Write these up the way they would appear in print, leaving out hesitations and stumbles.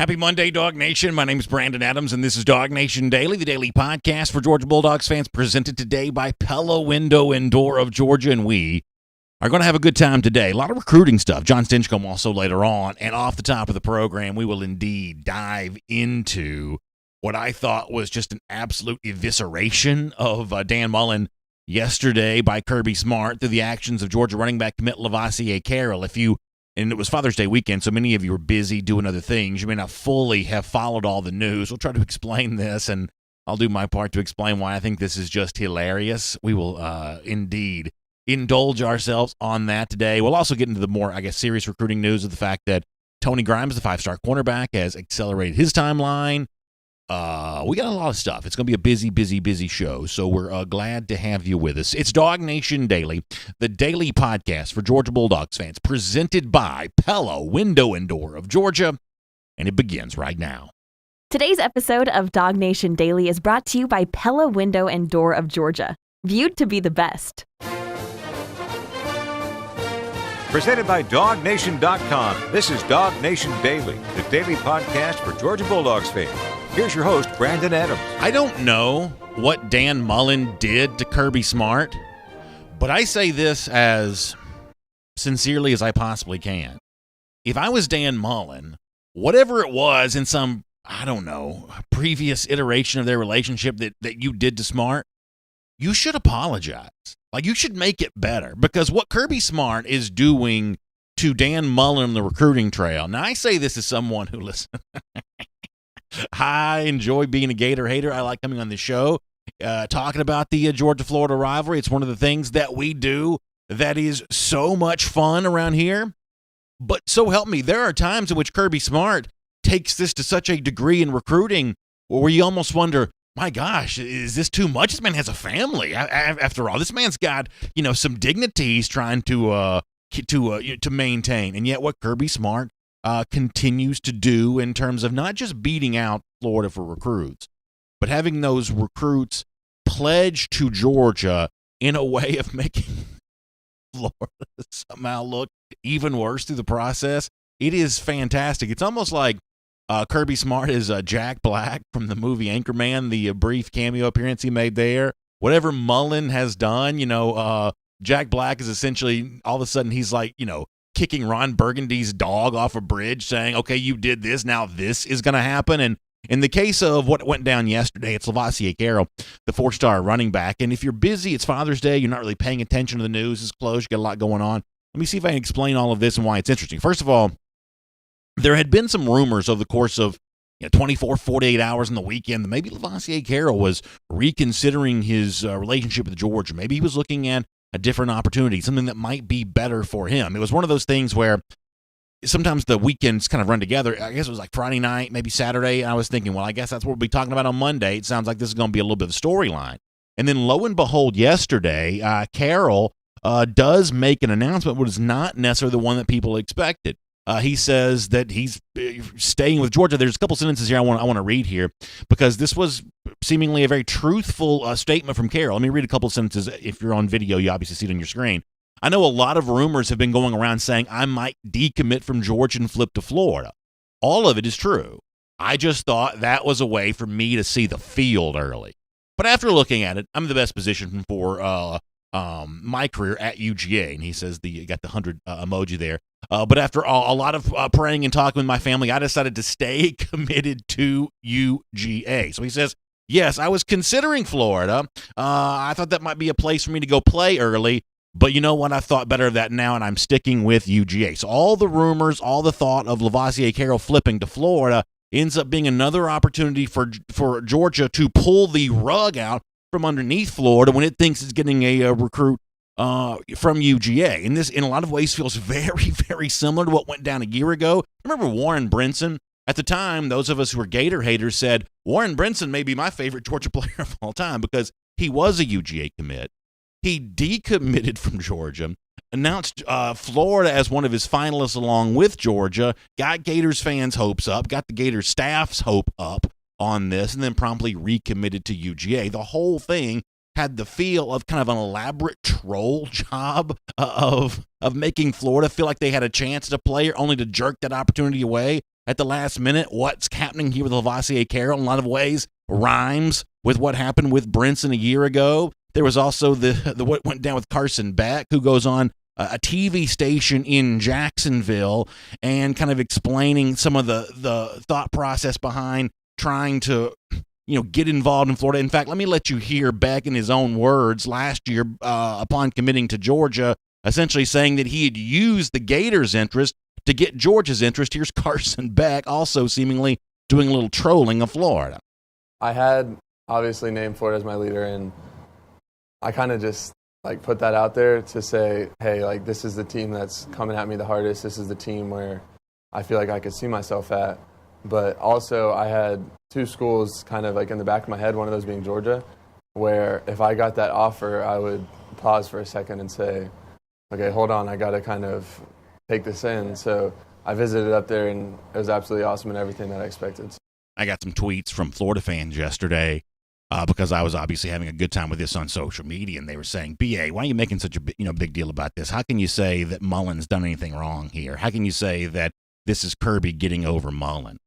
Happy Monday, Dog Nation. My name is Brandon Adams, and this is DawgNation Daily, the daily podcast for Georgia Bulldogs fans, presented today by Pella Window and Door of Georgia, and we are going to have a good time today. A lot of recruiting stuff. John Stinchcomb also later on, and off the top of the program, we will indeed dive into what I thought was just an absolute evisceration of Dan Mullen yesterday by Kirby Smart through the actions of Georgia running back commit Laviska Shenault. And it was Father's Day weekend, so many of you were busy doing other things. You may not fully have followed all the news. We'll try to explain this, and I'll do my part to explain why I think this is just hilarious. We will indeed indulge ourselves on that today. We'll also get into the more, serious recruiting news of the fact that Tony Grimes, the five-star cornerback, has accelerated his timeline. We got a lot of stuff. It's going to be a busy show, so we're glad to have you with us. It's DawgNation Daily, the daily podcast for Georgia Bulldogs fans, presented by Pella Window and Door of Georgia, and it begins right now. Today's episode of DawgNation Daily is brought to you by Pella Window and Door of Georgia, viewed to be the best. Presented by DawgNation.com, this is DawgNation Daily, the daily podcast for Georgia Bulldogs fans. Here's your host, Brandon Adams. I don't know what Dan Mullen did to Kirby Smart, but I say this as sincerely as I possibly can. If I was Dan Mullen, whatever it was in some, previous iteration of their relationship that you did to Smart, you should apologize. You should make it better, because what Kirby Smart is doing to Dan Mullen on the recruiting trail. Now, I say this as someone who, listen, I enjoy being a Gator hater. I like coming on the show, talking about the Georgia-Florida rivalry. It's one of the things that we do that is so much fun around here. But so help me, there are times in which Kirby Smart takes this to such a degree in recruiting where you almost wonder, my gosh, is this too much? This man has a family. After all, this man's got, some dignity he's trying to maintain. And yet what Kirby Smart continues to do in terms of not just beating out Florida for recruits, but having those recruits pledge to Georgia in a way of making Florida somehow look even worse through the process. It is fantastic. It's almost like Kirby Smart is Jack Black from the movie Anchorman, the brief cameo appearance he made there. Whatever Mullen has done, Jack Black is essentially, all of a sudden, he's like, kicking Ron Burgundy's dog off a bridge, saying, okay, you did this, now this is going to happen. And in the case of what went down yesterday, it's Laviska Shenault, the four-star running back. And if you're busy, it's Father's Day, you're not really paying attention to the news, it's close, you got a lot going on. Let me see if I can explain all of this and why it's interesting. First of all, there had been some rumors over the course of 24, 48 hours in the weekend that maybe Laviska Shenault was reconsidering his relationship with Georgia. Maybe he was looking at a different opportunity, something that might be better for him. It was one of those things where sometimes the weekends kind of run together. I guess it was like Friday night, maybe Saturday. And I was thinking, well, I guess that's what we'll be talking about on Monday. It sounds like this is going to be a little bit of a storyline. And then lo and behold, yesterday, Carroll does make an announcement, but it's not necessarily the one that people expected. He says that he's staying with Georgia. There's a couple sentences here I want to read here, because this was seemingly a very truthful statement from Carroll. Let me read a couple sentences. If you're on video, you obviously see it on your screen. I know a lot of rumors have been going around saying I might decommit from Georgia and flip to Florida. All of it is true. I just thought that was a way for me to see the field early. But after looking at it, I'm in the best position for my career at UGA. And he says you got the 100 emoji there. But after a lot of praying and talking with my family, I decided to stay committed to UGA. So he says, yes, I was considering Florida. I thought that might be a place for me to go play early. But you know what? I thought better of that now, and I'm sticking with UGA. So all the rumors, all the thought of Laviska Shenault flipping to Florida ends up being another opportunity for Georgia to pull the rug out from underneath Florida when it thinks it's getting a recruit from UGA. And this, in a lot of ways, feels very, very similar to what went down a year ago. Remember Warren Brinson? At the time, those of us who were Gator haters said, Warren Brinson may be my favorite Georgia player of all time because he was a UGA commit. He decommitted from Georgia, announced Florida as one of his finalists along with Georgia, got Gators fans' hopes up, got the Gators staff's hope up on this, and then promptly recommitted to UGA. The whole thing had the feel of kind of an elaborate troll job of making Florida feel like they had a chance at a player, only to jerk that opportunity away at the last minute. What's happening here with Laviska Shenault in a lot of ways rhymes with what happened with Brinson a year ago. There was also the what went down with Carson Beck, who goes on a TV station in Jacksonville and kind of explaining some of the thought process behind trying to get involved in Florida. In fact, let me let you hear Beck in his own words last year upon committing to Georgia, essentially saying that he had used the Gators' interest to get Georgia's interest. Here's Carson Beck also seemingly doing a little trolling of Florida. I had obviously named Florida as my leader, and I kind of just put that out there to say, hey, this is the team that's coming at me the hardest. This is the team where I feel like I could see myself at. But also I had two schools kind of in the back of my head, one of those being Georgia, where if I got that offer, I would pause for a second and say, okay, hold on, I got to kind of take this in. So I visited up there, and it was absolutely awesome and everything that I expected. I got some tweets from Florida fans yesterday because I was obviously having a good time with this on social media, and they were saying, BA, why are you making such a big deal about this? How can you say that Mullen's done anything wrong here? How can you say that this is Kirby getting over Mullen?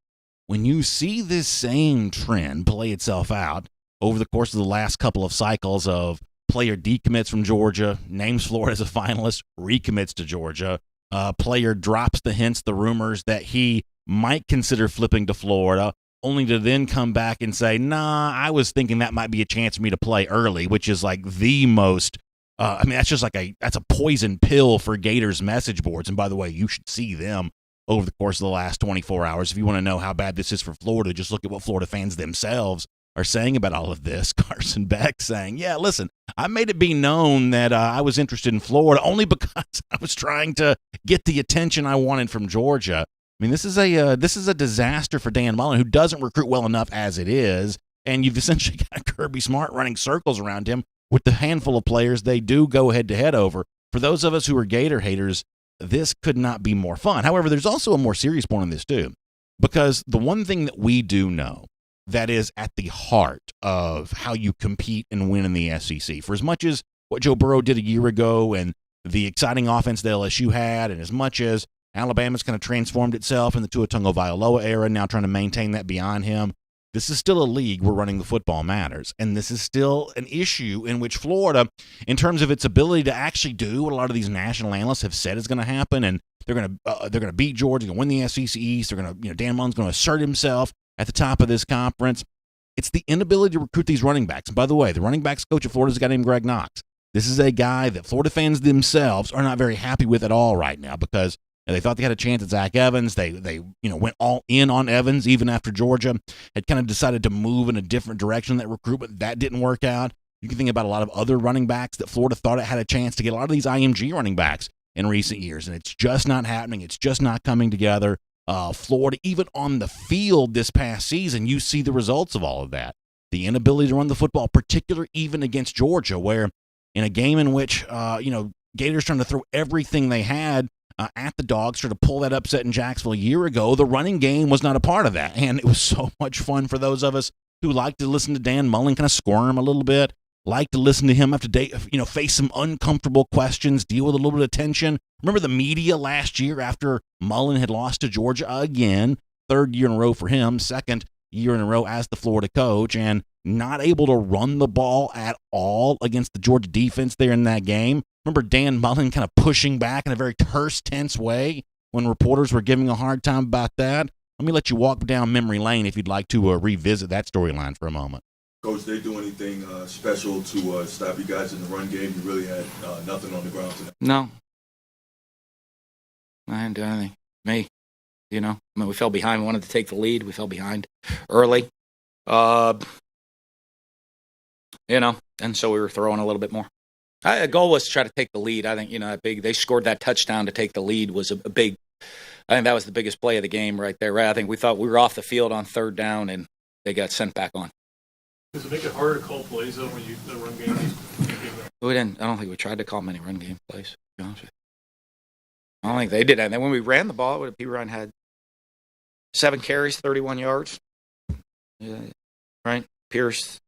When you see this same trend play itself out over the course of the last couple of cycles of player decommits from Georgia, names Florida as a finalist, recommits to Georgia, player drops the hints, the rumors that he might consider flipping to Florida, only to then come back and say, nah, I was thinking that might be a chance for me to play early, which is the most, that's just that's a poison pill for Gators message boards. And by the way, you should see them over the course of the last 24 hours. If you want to know how bad this is for Florida, just look at what Florida fans themselves are saying about all of this. Carson Beck saying, yeah, listen, I made it be known that I was interested in Florida only because I was trying to get the attention I wanted from Georgia. I mean, this is a disaster for Dan Mullen, who doesn't recruit well enough as it is, and you've essentially got Kirby Smart running circles around him with the handful of players they do go head-to-head over. For those of us who are Gator haters, this could not be more fun. However, there's also a more serious point on this too, because the one thing that we do know that is at the heart of how you compete and win in the SEC, for as much as what Joe Burrow did a year ago and the exciting offense that LSU had, and as much as Alabama's kind of transformed itself in the Tua Tagovailoa era, now trying to maintain that beyond him, this is still a league where running the football matters. And this is still an issue in which Florida, in terms of its ability to actually do what a lot of these national analysts have said is going to happen, and they're going to beat Georgia, going to win the SEC East, they're going to, Dan Mullen's going to assert himself at the top of this conference. It's the inability to recruit these running backs. And by the way, the running backs coach of Florida is a guy named Greg Knox. This is a guy that Florida fans themselves are not very happy with at all right now, because they thought they had a chance at Zach Evans. They went all in on Evans even after Georgia had kind of decided to move in a different direction in that recruitment. That didn't work out. You can think about a lot of other running backs that Florida thought it had a chance to get, a lot of these IMG running backs in recent years, and it's just not happening. It's just not coming together. Florida, even on the field this past season, you see the results of all of that. The inability to run the football, particularly even against Georgia, where in a game in which, Gators trying to throw everything they had at the Dogs, trying to pull that upset in Jacksonville a year ago, the running game was not a part of that. And it was so much fun for those of us who like to listen to Dan Mullen kind of squirm a little bit, like to listen to him have to face some uncomfortable questions, deal with a little bit of tension. Remember the media last year after Mullen had lost to Georgia again, third year in a row for him, second year in a row as the Florida coach, and not able to run the ball at all against the Georgia defense there in that game. Remember Dan Mullen kind of pushing back in a very terse, tense way when reporters were giving a hard time about that? Let me let you walk down memory lane if you'd like to revisit that storyline for a moment. Coach, they do anything special to stop you guys in the run game? You really had nothing on the ground tonight. No. I didn't do anything. Me. We fell behind. We wanted to take the lead. We fell behind early. And so we were throwing a little bit more. The goal was to try to take the lead. I think, they scored that touchdown to take the lead was a big, I think that was the biggest play of the game right there. Right? I think we thought we were off the field on third down and they got sent back on. Does it make it harder to call plays though when the run game is? I don't think we tried to call many run game plays, to be honest with you. I don't think they did. And then when we ran the ball, P. Ryan had 7 carries, 31 yards. Yeah, right? Pierce,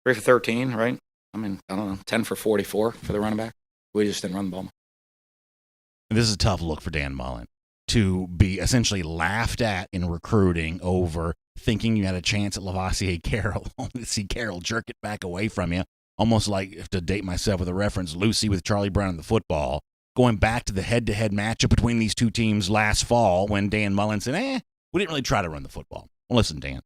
3 for 13, right? I don't know, 10 for 44 for the running back. We just didn't run the ball. And this is a tough look for Dan Mullen. to be essentially laughed at in recruiting over thinking you had a chance at Laviska Shenault, only to see Carroll jerk it back away from you. Almost like, to date myself with a reference, Lucy with Charlie Brown in the football. Going back to the head-to-head matchup between these two teams last fall when Dan Mullen said, we didn't really try to run the football. Well, listen, Dan,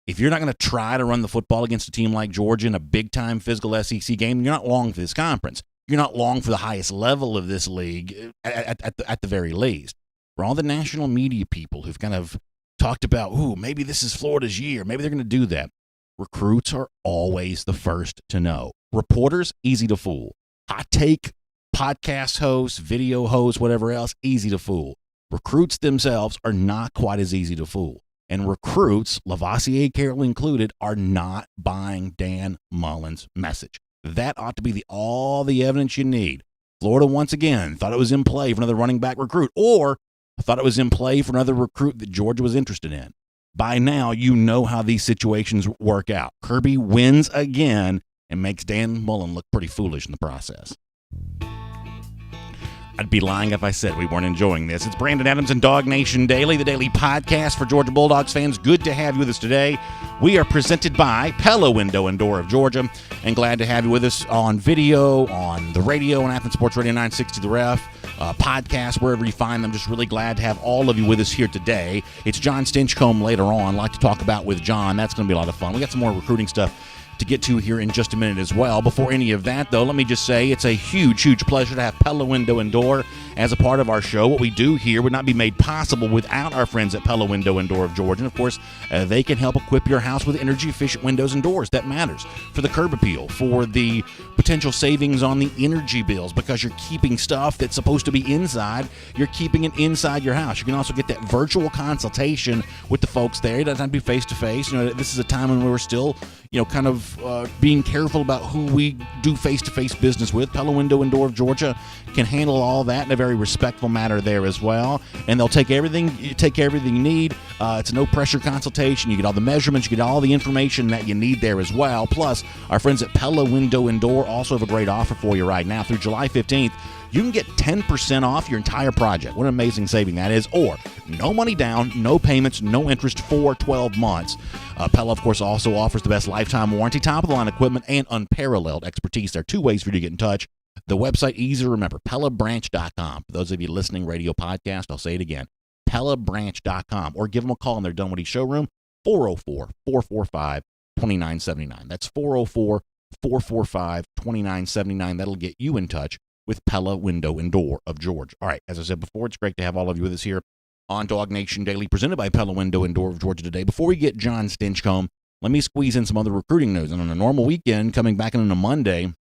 if you're not going to try to run the football against a team like Georgia in a big-time physical SEC game, you're not long for this conference. You're not long for the highest level of this league at the very least. For all the national media people who've kind of talked about, maybe this is Florida's year, maybe they're going to do that. Recruits are always the first to know. Reporters, easy to fool. Hot take, podcast hosts, video hosts, whatever else, easy to fool. Recruits themselves are not quite as easy to fool. And recruits, Laviska Shenault included, are not buying Dan Mullen's message. That ought to be all the evidence you need. Florida, once again, thought it was in play for another running back recruit, or thought it was in play for another recruit that Georgia was interested in. By now, you know how these situations work out. Kirby wins again and makes Dan Mullen look pretty foolish in the process. I'd be lying if I said we weren't enjoying this. It's Brandon Adams and DawgNation Daily, the daily podcast for Georgia Bulldogs fans. Good to have you with us today. We are presented by Pella Window and Door of Georgia, and glad to have you with us on video, on the radio, on Athens Sports Radio 960 The Ref, podcast, wherever you find them. Just really glad to have all of you with us here today. It's John Stinchcomb later on. I'd like to talk about with John. That's going to be a lot of fun. We got some more recruiting stuff to get to here in just a minute as well. Before any of that, though, let me just say it's a huge, huge pleasure to have Pella Window and Door as a part of our show. What we do here would not be made possible without our friends at Pella Window and Door of Georgia. And, of course, they can help equip your house with energy-efficient windows and doors. That matters for the curb appeal, for the potential savings on the energy bills, because you're keeping stuff that's supposed to be inside, you're keeping it inside your house. You can also get that virtual consultation with the folks there. It doesn't have to be face-to-face. This is a time when we're still, kind of being careful about who we do face-to-face business with. Pella Window and Door of Georgia can handle all that in a very respectful manner there as well, and they'll take everything you need. It's a no-pressure consultation. You get all the measurements, you get all the information that you need there as well. Plus, our friends at Pella Window and Door also have a great offer for you right now. Through July 15th, you can get 10% off your entire project. What an amazing saving that is. Or no money down, no payments, no interest for 12 months. Pella, of course, also offers the best lifetime warranty, top-of-the-line equipment, and unparalleled expertise. There are two ways for you to get in touch. The website, easy to remember, PellaBranch.com. For those of you listening, radio podcast, I'll say it again, PellaBranch.com. Or give them a call in their Dunwoody showroom, 404-445-2979. That's 404-445-2979. That'll get you in touch with Pella Window and Door of Georgia. All right, as I said before, it's great to have all of you with us here on DawgNation Daily, presented by Pella Window and Door of Georgia today. Before we get John Stinchcomb, let me squeeze in some other recruiting news. And on a normal weekend, coming back in on a Monday,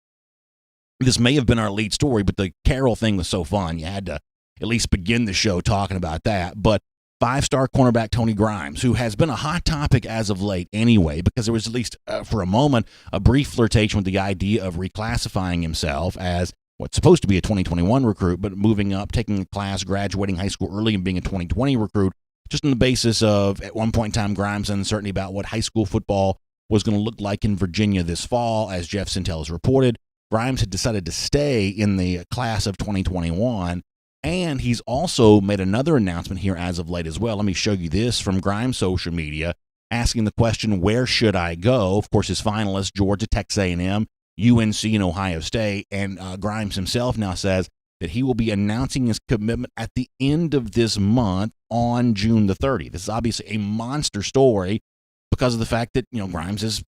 this may have been our lead story, but the Carroll thing was so fun, you had to at least begin the show talking about that. But five-star cornerback Tony Grimes, who has been a hot topic as of late anyway, because there was at least for a moment a brief flirtation with the idea of reclassifying himself as what's supposed to be a 2021 recruit, but moving up, taking a class, graduating high school early, and being a 2020 recruit, just on the basis of, at one point in time, Grimes' uncertainty about what high school football was going to look like in Virginia this fall. As Jeff Sintel has reported, Grimes had decided to stay in the class of 2021, and he's also made another announcement here as of late as well. Let me show you this from Grimes' social media, asking the question, where should I go? Of course, his finalists, Georgia, Texas A&M, UNC, and Ohio State. And Grimes himself now says that he will be announcing his commitment at the end of this month on June the 30th. This is obviously a monster story because of the fact that, Grimes is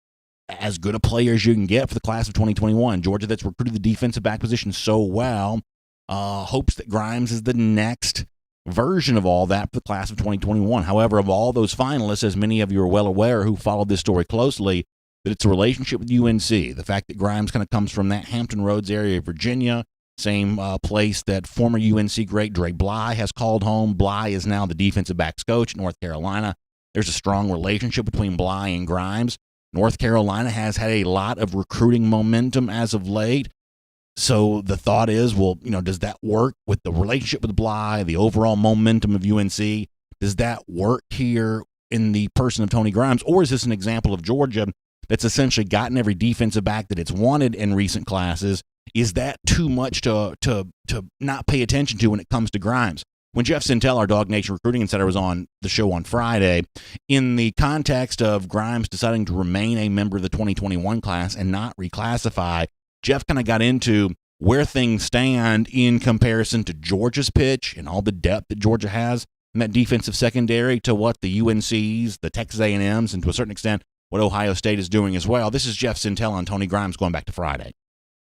as good a player as you can get for the class of 2021. Georgia, that's recruited the defensive back position so well, hopes that Grimes is the next version of all that for the class of 2021. However, of all those finalists, as many of you are well aware who followed this story closely, that it's a relationship with UNC. The fact that Grimes kind of comes from that Hampton Roads area of Virginia, same place that former UNC great Dre Bly has called home. Bly is now the defensive backs coach at North Carolina. There's a strong relationship between Bly and Grimes. North Carolina has had a lot of recruiting momentum as of late. So the thought is, well, does that work with the relationship with Bly, the overall momentum of UNC? Does that work here in the person of Tony Grimes? Or is this an example of Georgia that's essentially gotten every defensive back that it's wanted in recent classes? Is that too much to not pay attention to when it comes to Grimes? when Jeff Sintel, our DawgNation recruiting insider, was on the show on Friday, in the context of Grimes deciding to remain a member of the 2021 class and not reclassify, Jeff kind of got into where things stand in comparison to Georgia's pitch and all the depth that Georgia has in that defensive secondary to what the UNCs, the Texas A&Ms, and to a certain extent what Ohio State is doing as well. This is Jeff Sintel on Tony Grimes going back to Friday.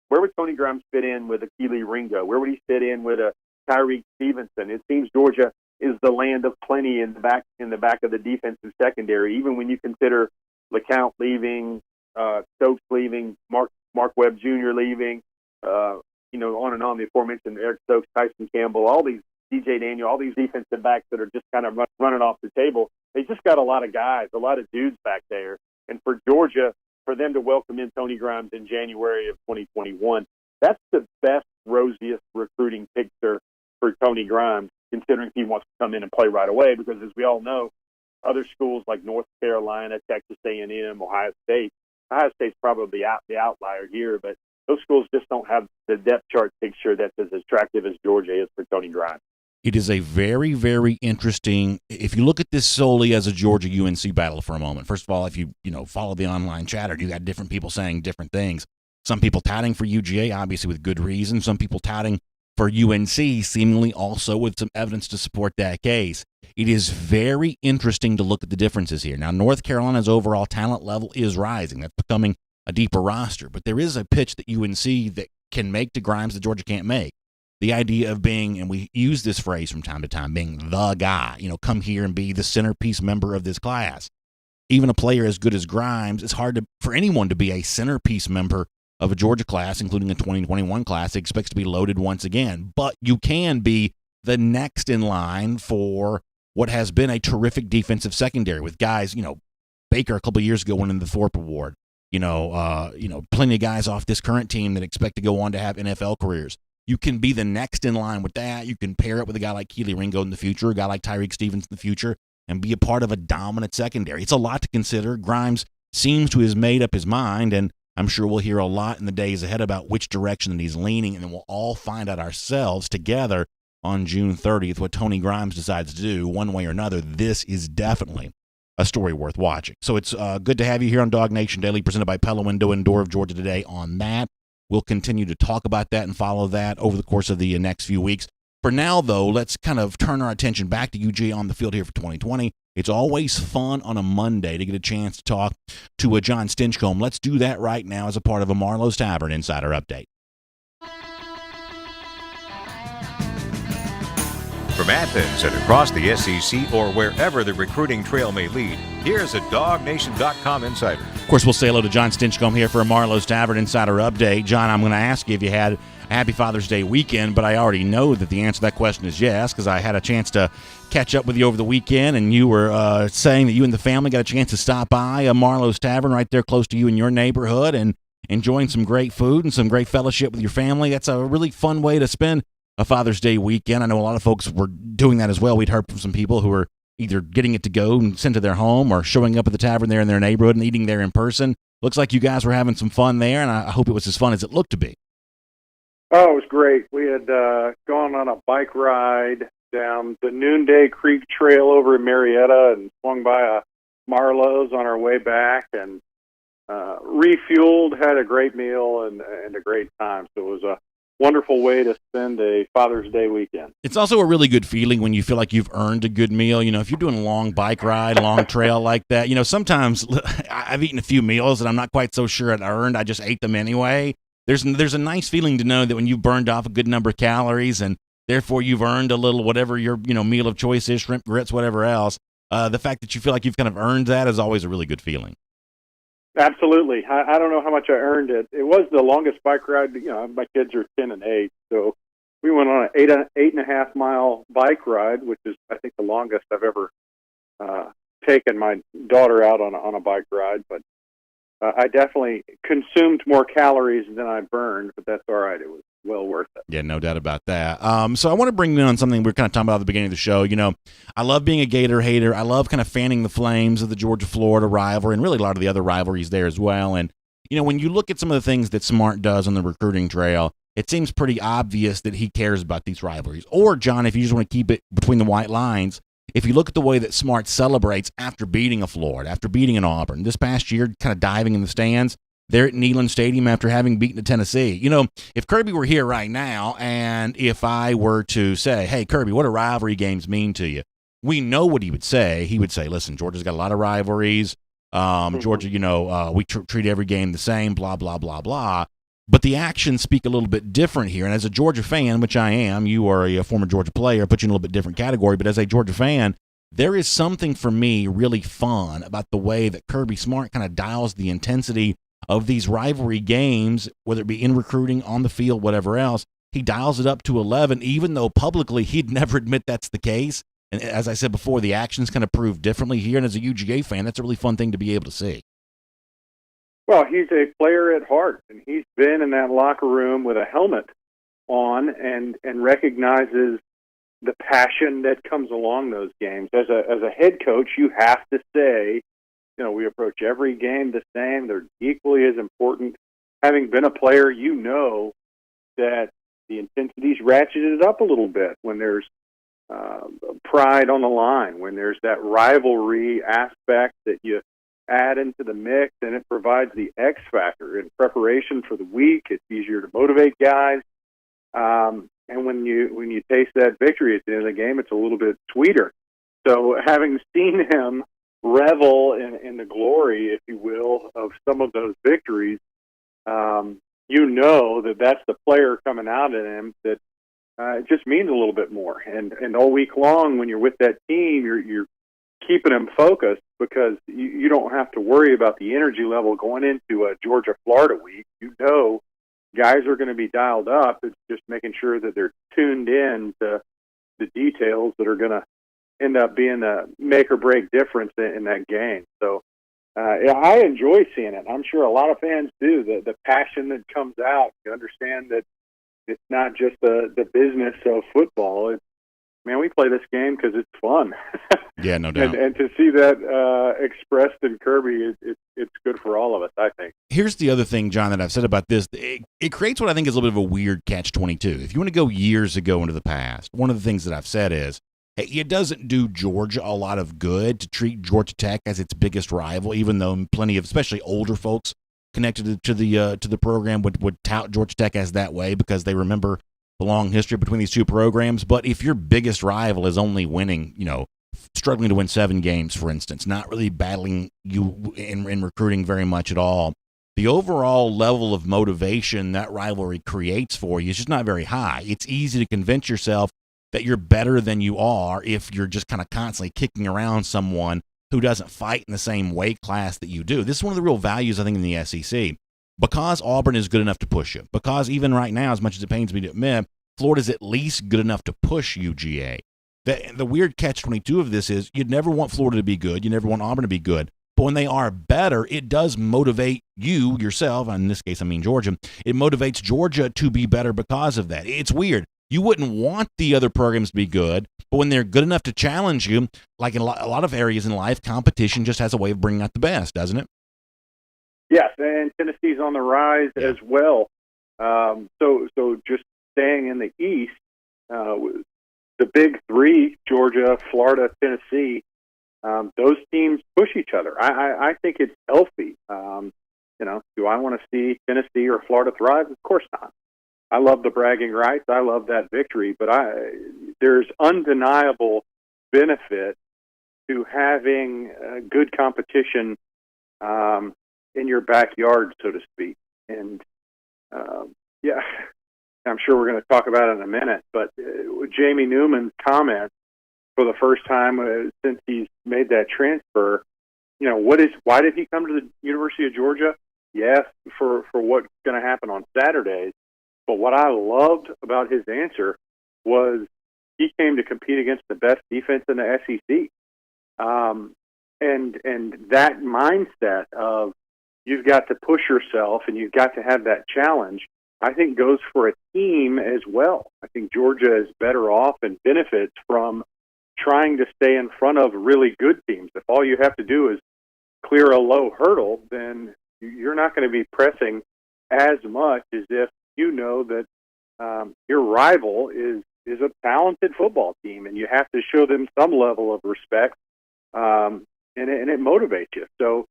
Where would Tony Grimes fit in with a Keely Ringo? Where would he fit in with a Tyreek Stevenson? It seems Georgia is the land of plenty in the back of the defensive secondary. Even when you consider LeCount leaving, Stokes leaving, Mark Webb Jr. leaving, on and on. The aforementioned Eric Stokes, Tyson Campbell, all these DJ Daniel, all these defensive backs that are just kind of running off the table. They just got a lot of guys, a lot of dudes back there. And for Georgia, for them to welcome in Tony Grimes in January of 2021, that's the best, rosiest recruiting picture for Tony Grimes, considering he wants to come in and play right away. Because as we all know, other schools like North Carolina, Texas A&M, Ohio State's probably the outlier here, but those schools just don't have the depth chart picture that's as attractive as Georgia is for Tony Grimes. It is a very, very interesting, if you look at this solely as a Georgia-UNC battle for a moment. First of all, if you follow the online chatter, you got different people saying different things. Some people touting for UGA, obviously with good reason. Some people touting for UNC, seemingly also with some evidence to support that case. It is very interesting to look at the differences here. Now, North Carolina's overall talent level is rising. That's becoming a deeper roster. But there is a pitch that UNC that can make to Grimes that Georgia can't make. The idea of being, and we use this phrase from time to time, being the guy, come here and be the centerpiece member of this class. Even a player as good as Grimes, it's hard for anyone to be a centerpiece member of a Georgia class, including a 2021 class that expects to be loaded once again. But you can be the next in line for what has been a terrific defensive secondary with guys, Baker a couple of years ago winning the Thorpe Award. Plenty of guys off this current team that expect to go on to have NFL careers. You can be the next in line with that. You can pair it with a guy like Keely Ringo in the future, a guy like Tyreek Stevens in the future, and be a part of a dominant secondary. It's a lot to consider. Grimes seems to have made up his mind, and I'm sure we'll hear a lot in the days ahead about which direction that he's leaning, and then we'll all find out ourselves together on June 30th what Tony Grimes decides to do one way or another. This is definitely a story worth watching. So it's good to have you here on DawgNation Daily, presented by Pella Window and Door of Georgia today on that. We'll continue to talk about that and follow that over the course of the next few weeks. For now, though, let's kind of turn our attention back to UGA on the field here for 2020. It's always fun on a Monday to get a chance to talk to a John Stinchcomb. Let's do that right now as a part of a Marlow's Tavern Insider Update. From Athens and across the SEC or wherever the recruiting trail may lead, here's a DawgNation.com insider. Of course, we'll say hello to John Stinchcomb here for a Marlow's Tavern Insider Update. John, I'm going to ask you if you had a happy Father's Day weekend, but I already know that the answer to that question is yes, because I had a chance to catch up with you over the weekend, and you were saying that you and the family got a chance to stop by a Marlow's Tavern right there close to you in your neighborhood and enjoying some great food and some great fellowship with your family. That's a really fun way to spend a Father's Day weekend. I know a lot of folks were doing that as well. We'd heard from some people who were either getting it to go and sent to their home or showing up at the tavern there in their neighborhood and eating there in person. Looks like you guys were having some fun there, and I hope it was as fun as it looked to be. Oh, it was great. We had gone on a bike ride down the Noonday Creek Trail over in Marietta and swung by a Marlowes on our way back and refueled, had a great meal and a great time. So it was a wonderful way to spend a Father's Day weekend. It's also a really good feeling when you feel like you've earned a good meal. If you're doing a long bike ride, long trail like that, sometimes I've eaten a few meals and I'm not quite so sure I earned. I just ate them anyway. There's a nice feeling to know that when you've burned off a good number of calories and therefore you've earned a little whatever your meal of choice is, shrimp, grits, whatever else, the fact that you feel like you've kind of earned that is always a really good feeling. Absolutely. I don't know how much I earned it. It was the longest bike ride. My kids are 10 and 8, so we went on an 8.5 mile bike ride, which is, I think, the longest I've ever taken my daughter out on a bike ride. But I definitely consumed more calories than I burned, but that's all right. It was well worth it. Yeah, no doubt about that. So I want to bring in on something we were kind of talking about at the beginning of the show. I love being a Gator hater. I love kind of fanning the flames of the Georgia-Florida rivalry and really a lot of the other rivalries there as well. And, when you look at some of the things that Smart does on the recruiting trail, it seems pretty obvious that he cares about these rivalries. Or, John, if you just want to keep it between the white lines, if you look at the way that Smart celebrates after beating a Florida, after beating an Auburn, this past year, kind of diving in the stands, they're at Neyland Stadium after having beaten a Tennessee. You know, if Kirby were here right now, and if I were to say, hey, Kirby, what do rivalry games mean to you? We know what he would say. He would say, listen, Georgia's got a lot of rivalries. Georgia, we treat every game the same, blah, blah, blah, blah. But the actions speak a little bit different here. And as a Georgia fan, which I am, you are a former Georgia player, put you in a little bit different category. But as a Georgia fan, there is something for me really fun about the way that Kirby Smart kind of dials the intensity of these rivalry games, whether it be in recruiting, on the field, whatever else. He dials it up to 11, even though publicly he'd never admit that's the case. And as I said before, the actions kind of prove differently here. And as a UGA fan, that's a really fun thing to be able to see. Well, he's a player at heart, and he's been in that locker room with a helmet on and recognizes the passion that comes along those games. As a head coach, you have to say, we approach every game the same. They're equally as important. Having been a player, you know that the intensity's ratcheted up a little bit when there's pride on the line, when there's that rivalry aspect that you add into the mix, and it provides the X factor in preparation for the week. It's easier to motivate guys. And when you taste that victory at the end of the game, it's a little bit sweeter. So having seen him revel in the glory, if you will, of some of those victories, that's the player coming out of him that it just means a little bit more. And all week long, when you're with that team, you're keeping them focused because you don't have to worry about the energy level going into a Georgia-Florida week. Guys are going to be dialed up. It's just making sure that they're tuned in to the details that are going to end up being the make or break difference in that game. So I enjoy seeing it. I'm sure a lot of fans do. The passion that comes out, you understand that it's not just the business of football. We play this game because it's fun. Yeah, no doubt. and to see that expressed in Kirby, it's good for all of us, I think. Here's the other thing, John, that I've said about this. It creates what I think is a little bit of a weird catch-22. If you want to go years ago into the past, one of the things that I've said is, hey, it doesn't do Georgia a lot of good to treat Georgia Tech as its biggest rival, even though plenty of, especially older folks connected to the program would tout Georgia Tech as that way because they remember the long history between these two programs. But if your biggest rival is only winning, struggling to win 7 games, for instance, not really battling you in recruiting very much at all, the overall level of motivation that rivalry creates for you is just not very high. It's easy to convince yourself that you're better than you are if you're just kind of constantly kicking around someone who doesn't fight in the same weight class that you do. This is one of the real values, I think, in the SEC. Because Auburn is good enough to push you, because even right now, as much as it pains me to admit, Florida's at least good enough to push UGA. The weird catch-22 of this is you'd never want Florida to be good. You never want Auburn to be good. But when they are better, it does motivate you, yourself, and in this case I mean Georgia, it motivates Georgia to be better because of that. It's weird. You wouldn't want the other programs to be good, but when they're good enough to challenge you, like in a lot of areas in life, competition just has a way of bringing out the best, doesn't it? Yes, and Tennessee's on the rise as well. So just staying in the East, the big three, Georgia, Florida, Tennessee, those teams push each other. I think it's healthy. Do I want to see Tennessee or Florida thrive? Of course not. I love the bragging rights. I love that victory. But there's undeniable benefit to having good competition in your backyard, so to speak. And, I'm sure we're going to talk about it in a minute, but Jamie Newman's comments for the first time since he's made that transfer, why did he come to the University of Georgia? Yes, for what's going to happen on Saturdays. But what I loved about his answer was he came to compete against the best defense in the SEC. And that mindset of you've got to push yourself and you've got to have that challenge, I think goes for a team as well. I think Georgia is better off and benefits from trying to stay in front of really good teams. If all you have to do is clear a low hurdle, then you're not going to be pressing as much as if you know that your rival is a talented football team, and you have to show them some level of respect, and it motivates you. So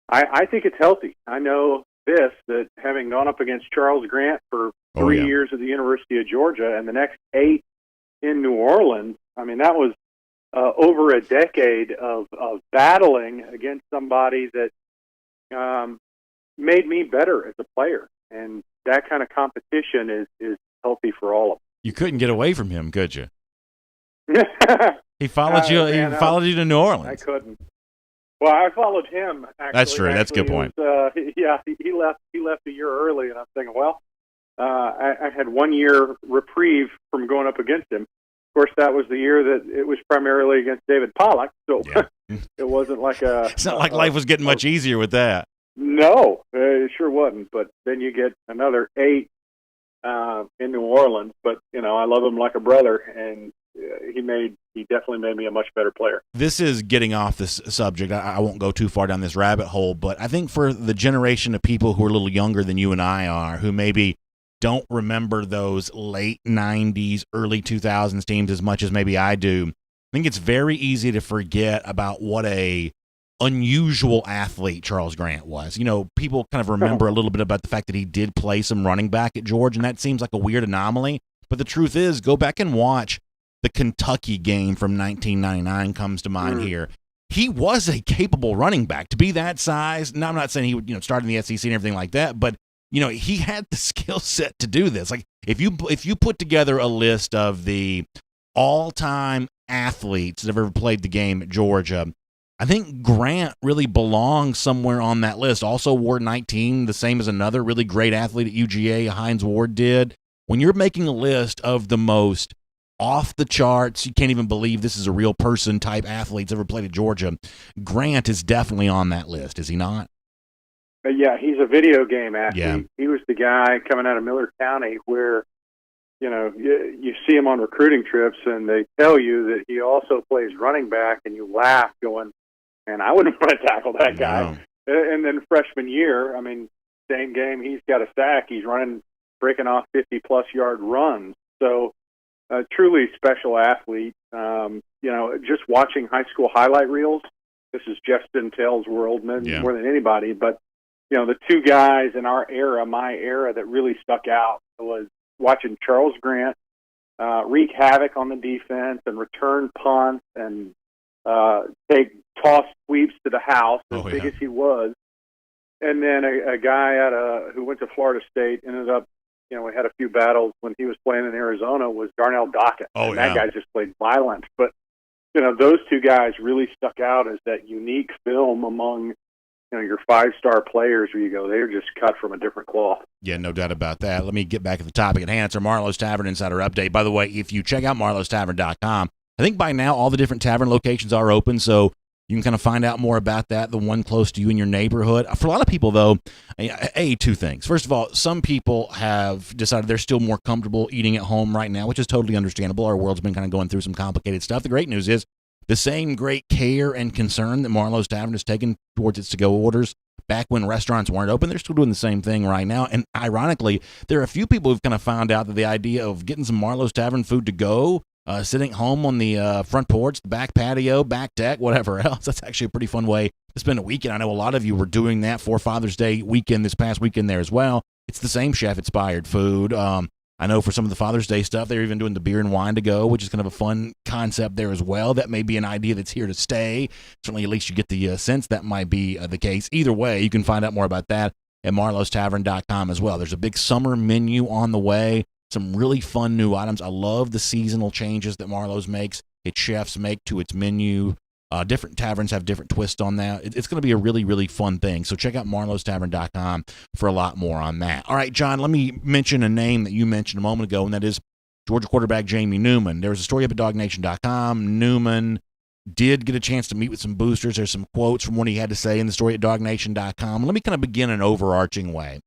I think it's healthy. I know that having gone up against Charles Grant for 3 years at the University of Georgia and the next 8 in New Orleans, I mean, that was over a decade of battling against somebody that made me better as a player. And that kind of competition is healthy for all of us. You couldn't get away from him, could you? He followed you. Man, he followed you to New Orleans. I couldn't. Well, I followed him. Actually. That's true. That's a good point. He left a year early, and I was thinking, well, I had 1 year reprieve from going up against him. Of course, that was the year that it was primarily against David Pollock, so it wasn't like a. It's not like life was getting much easier with that. No, it sure wasn't. But then you get another 8 in New Orleans. But I love him like a brother, and he definitely made me a much better player. This is getting off this subject. I won't go too far down this rabbit hole, but I think for the generation of people who are a little younger than you and I are, who maybe don't remember those late 90s, early 2000s teams as much as maybe I do, I think it's very easy to forget about what a unusual athlete Charles Grant was. People kind of remember a little bit about the fact that he did play some running back at Georgia, and that seems like a weird anomaly. But the truth is, go back and watch the Kentucky game from 1999 comes to mind here. He was a capable running back to be that size. Now, I'm not saying he would, start in the SEC and everything like that, but he had the skill set to do this. Like if you put together a list of the all-time athletes that have ever played the game at Georgia, I think Grant really belongs somewhere on that list. Also wore 19, the same as another really great athlete at UGA, Hines Ward, did. When you're making a list of the most off the charts, you can't even believe this is a real person type athletes ever played at Georgia, Grant is definitely on that list, is he not? Yeah, he's a video game athlete. Yeah. He was the guy coming out of Miller County where, you see him on recruiting trips and they tell you that he also plays running back, and you laugh going, man, I wouldn't want to tackle that guy. No. And then freshman year, I mean, same game, he's got a sack. He's breaking off 50-plus yard runs. So a truly special athlete. Just watching high school highlight reels, this is Jeff Stentell's world more than anybody, but the two guys in our era, my era, that really stuck out was watching Charles Grant wreak havoc on the defense and return punts and take toss sweeps to the house, as big as he was. And then a guy who went to Florida State ended up, we had a few battles when he was playing in Arizona, was Darnell Dockett. That guy just played violent. But, those two guys really stuck out as that unique film among your 5-star players where you go, they're just cut from a different cloth. Yeah, no doubt about that. Let me get back to the topic at hand. It's our Marlow's Tavern Insider Update. By the way, if you check out marlowstavern.com, I think by now all the different tavern locations are open, so you can kind of find out more about that, the one close to you in your neighborhood. For a lot of people, though, two things. First of all, some people have decided they're still more comfortable eating at home right now, which is totally understandable. Our world's been kind of going through some complicated stuff. The great news is the same great care and concern that Marlow's Tavern has taken towards its to-go orders back when restaurants weren't open, they're still doing the same thing right now. And ironically, there are a few people who've kind of found out that the idea of getting some Marlow's Tavern food to go, sitting at home on the front porch, the back patio, back deck, whatever else, that's actually a pretty fun way to spend a weekend. I know a lot of you were doing that for Father's Day weekend this past weekend there as well. It's the same chef-inspired food. I know for some of the Father's Day stuff, they're even doing the beer and wine to go, which is kind of a fun concept there as well. That may be an idea that's here to stay. Certainly, at least you get the sense that might be the case. Either way, you can find out more about that at marlowstavern.com as well. There's a big summer menu on the way, some really fun new items. I love the seasonal changes that Marlow's makes, its chefs make to its menu. Different taverns have different twists on that. It's going to be a really, really fun thing. So check out marlowstavern.com for a lot more on that. All right, John, let me mention a name that you mentioned a moment ago, and that is Georgia quarterback Jamie Newman. There was a story up at DawgNation.com. Newman did get a chance to meet with some boosters. There's some quotes from what he had to say in the story at DawgNation.com. Let me kind of begin an overarching way.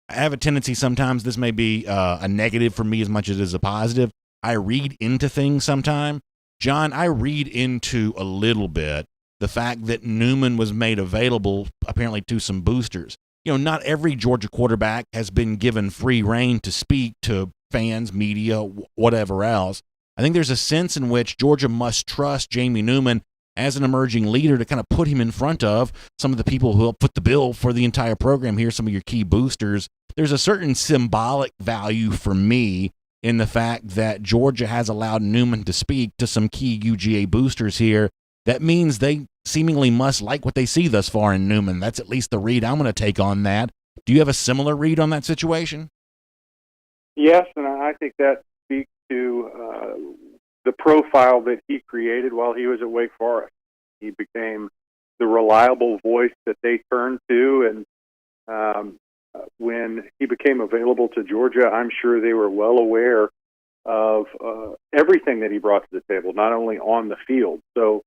I have a tendency sometimes, this may be a negative for me as much as it is a positive. I read into things sometimes. John, I read into a little bit the fact that Newman was made available apparently to some boosters. Not every Georgia quarterback has been given free rein to speak to fans, media, whatever else. I think there's a sense in which Georgia must trust Jamie Newman as an emerging leader to kind of put him in front of some of the people who will put the bill for the entire program here, some of your key boosters. There's a certain symbolic value for me in the fact that Georgia has allowed Newman to speak to some key UGA boosters here. That means they seemingly must like what they see thus far in Newman. That's at least the read I'm going to take on that. Do you have a similar read on that situation? Yes, and I think that speaks to the profile that he created while he was at Wake Forest. He became the reliable voice that they turned to, and when he became available to Georgia, I'm sure they were well aware of everything that he brought to the table, not only on the field. So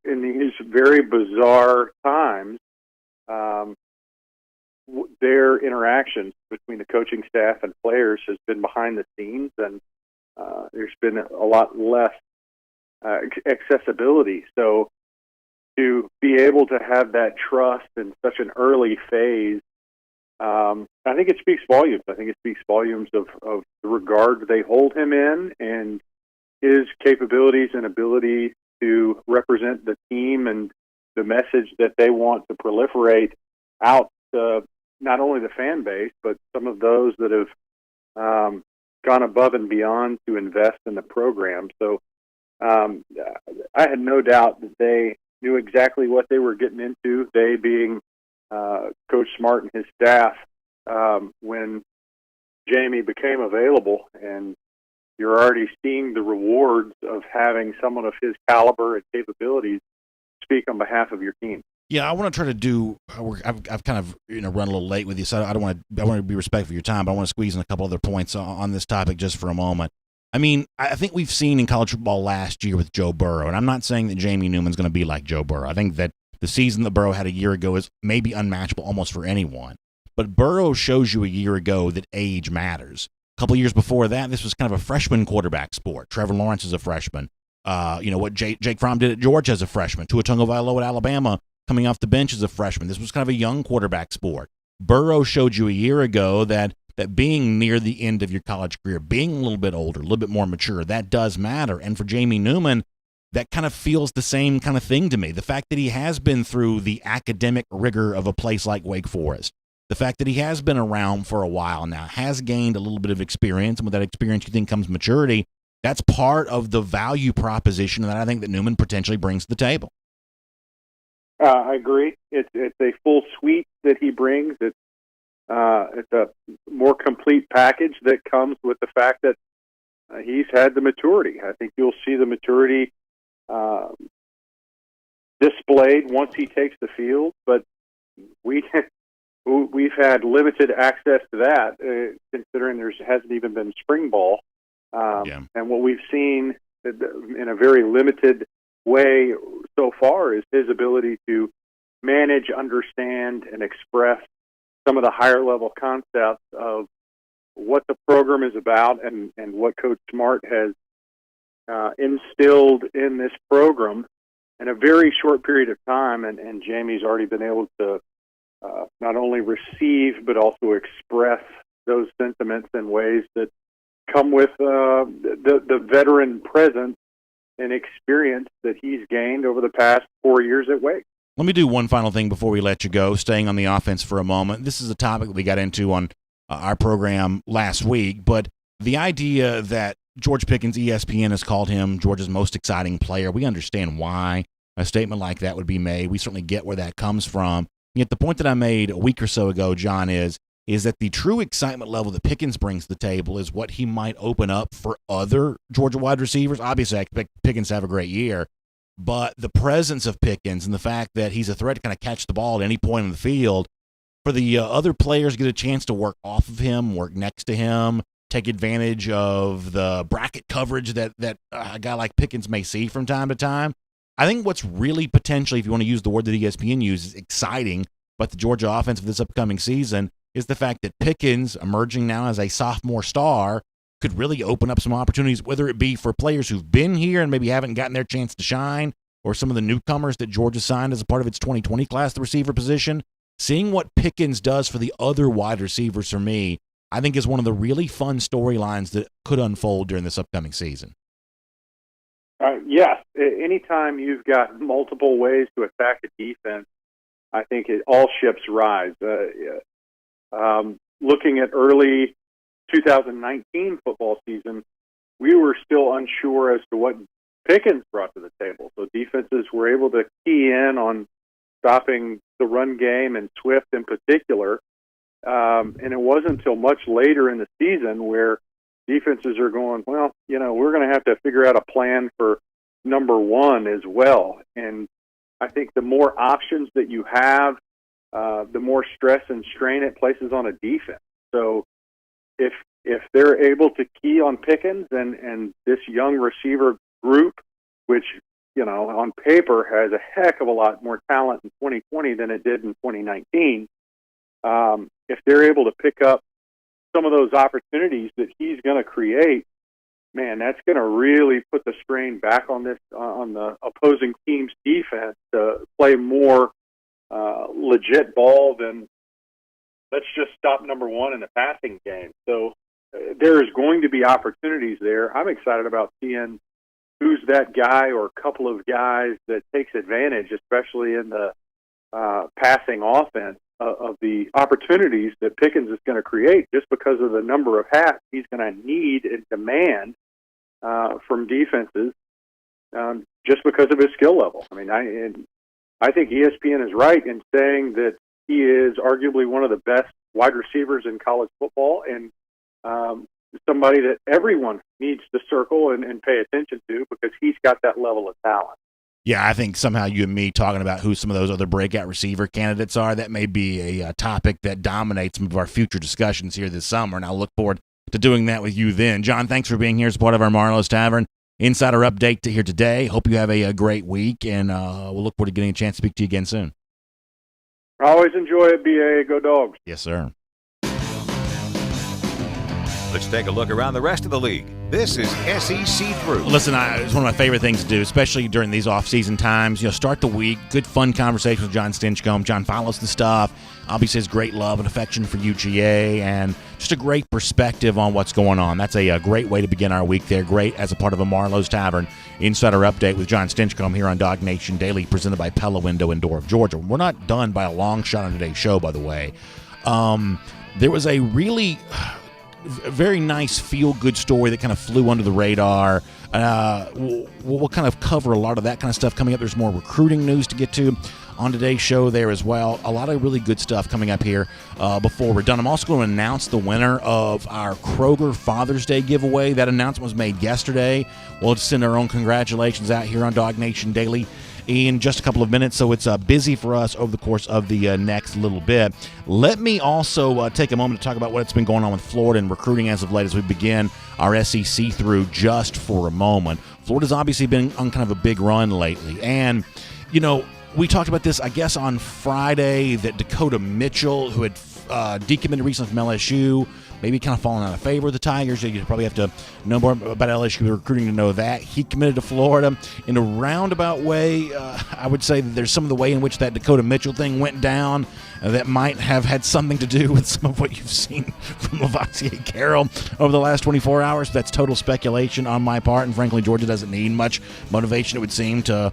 in these very bizarre times, their interactions between the coaching staff and players has been behind the scenes, and there's been a lot less accessibility. So to be able to have that trust in such an early phase, I think it speaks volumes. I think it speaks volumes of the regard they hold him in and his capabilities and ability to represent the team and the message that they want to proliferate out to not only the fan base, but some of those that have gone above and beyond to invest in the program. So I had no doubt that they knew exactly what they were getting into, they being Coach Smart and his staff, when Jamie became available. And you're already seeing the rewards of having someone of his caliber and capabilities speak on behalf of your team. Yeah, I want to try to do. I've kind of run a little late with you, so I don't want to. I want to be respectful of your time, but I want to squeeze in a couple other points on this topic just for a moment. I mean, I think we've seen in college football last year with Joe Burrow, and I'm not saying that Jamie Newman's going to be like Joe Burrow. I think that the season that Burrow had a year ago is maybe unmatchable almost for anyone. But Burrow shows you a year ago that age matters. A couple of years before that, this was kind of a freshman quarterback sport. Trevor Lawrence is a freshman. What Jake Fromm did at Georgia as a freshman. Tua Tagovailoa at Alabama coming off the bench as a freshman. This was kind of a young quarterback sport. Burrow showed you a year ago that being near the end of your college career, being a little bit older, a little bit more mature, that does matter. And for Jamie Newman, that kind of feels the same kind of thing to me. The fact that he has been through the academic rigor of a place like Wake Forest, the fact that he has been around for a while now, has gained a little bit of experience, and with that experience you think comes maturity, that's part of the value proposition that I think that Newman potentially brings to the table. I agree. It's a full suite that he brings. It's a more complete package that comes with the fact that he's had the maturity. I think you'll see the maturity displayed once he takes the field, but we've had limited access to that, considering there hasn't even been spring ball. And what we've seen in a very limited way so far is his ability to manage, understand, and express some of the higher level concepts of what the program is about and what Coach Smart has instilled in this program in a very short period of time. And Jamie's already been able to not only receive but also express those sentiments in ways that come with the veteran presence and experience that he's gained over the past 4 years at Wake. Let me do one final thing before we let you go, staying on the offense for a moment. This is a topic that we got into on our program last week, but the idea that George Pickens, ESPN, has called him Georgia's most exciting player, we understand why a statement like that would be made. We certainly get where that comes from. Yet the point that I made a week or so ago, John, is that the true excitement level that Pickens brings to the table is what he might open up for other Georgia wide receivers. Obviously, I expect Pickens to have a great year, but the presence of Pickens and the fact that he's a threat to kind of catch the ball at any point in the field, for the other players get a chance to work off of him, work next to him, take advantage of the bracket coverage that a guy like Pickens may see from time to time. I think what's really potentially, if you want to use the word that ESPN uses, exciting about the Georgia offense for this upcoming season is the fact that Pickens, emerging now as a sophomore star, could really open up some opportunities, whether it be for players who've been here and maybe haven't gotten their chance to shine, or some of the newcomers that Georgia signed as a part of its 2020 class, the receiver position. Seeing what Pickens does for the other wide receivers for me, I think is one of the really fun storylines that could unfold during this upcoming season. Yes. Anytime you've got multiple ways to attack a defense, I think all ships rise. Looking at early 2019 football season, we were still unsure as to what Pickens brought to the table. So defenses were able to key in on stopping the run game and Swift in particular. And it wasn't until much later in the season where defenses are going, well, we're going to have to figure out a plan for number one as well. And I think the more options that you have, the more stress and strain it places on a defense. So if they're able to key on Pickens and this young receiver group, which, on paper has a heck of a lot more talent in 2020 than it did in 2019, if they're able to pick up some of those opportunities that he's going to create, man, that's going to really put the strain back on the opposing team's defense to play more legit ball than let's just stop number one in the passing game. So there is going to be opportunities there. I'm excited about seeing who's that guy or a couple of guys that takes advantage, especially in the passing offense, of the opportunities that Pickens is going to create just because of the number of hats he's going to need and demand from defenses just because of his skill level. I mean, I think ESPN is right in saying that he is arguably one of the best wide receivers in college football and somebody that everyone needs to circle and pay attention to because he's got that level of talent. Yeah, I think somehow you and me talking about who some of those other breakout receiver candidates are, that may be a topic that dominates some of our future discussions here this summer, and I'll look forward to doing that with you then. John, thanks for being here as part of our Marlow Tavern Insider Update to here today. Hope you have a great week, and we'll look forward to getting a chance to speak to you again soon. I always enjoy it, BA. Go Dogs. Yes, sir. Let's take a look around the rest of the league. This is SEC Through. Listen, it's one of my favorite things to do, especially during these off-season times. Start the week, good fun conversation with John Stinchcomb. John follows the stuff, obviously has great love and affection for UGA, and just a great perspective on what's going on. That's a great way to begin our week there. Great as a part of a Marlow's Tavern Insider Update with John Stinchcomb here on DawgNation Daily, presented by Pella Window and Door of Georgia. We're not done by a long shot on today's show, by the way. There was a really very nice feel-good story that kind of flew under the radar. We'll kind of cover a lot of that kind of stuff coming up. There's more recruiting news to get to on today's show there as well. A lot of really good stuff coming up here before we're done. I'm also going to announce the winner of our Kroger Father's Day giveaway. That announcement was made yesterday. We'll send our own congratulations out here on DawgNation Daily in just a couple of minutes, so it's busy for us over the course of the next little bit. Let me also take a moment to talk about what's been going on with Florida and recruiting as of late as we begin our SEC through just for a moment. Florida's obviously been on kind of a big run lately, and, we talked about this, I guess, on Friday, that Dakota Mitchell, who had decommitted recently from LSU, maybe kind of fallen out of favor with the Tigers. You probably have to know more about LSU recruiting to know that. He committed to Florida in a roundabout way. I would say that there's some of the way in which that Dakota Mitchell thing went down that might have had something to do with some of what you've seen from Laviska Shenault over the last 24 hours. That's total speculation on my part, and frankly, Georgia doesn't need much motivation, it would seem, to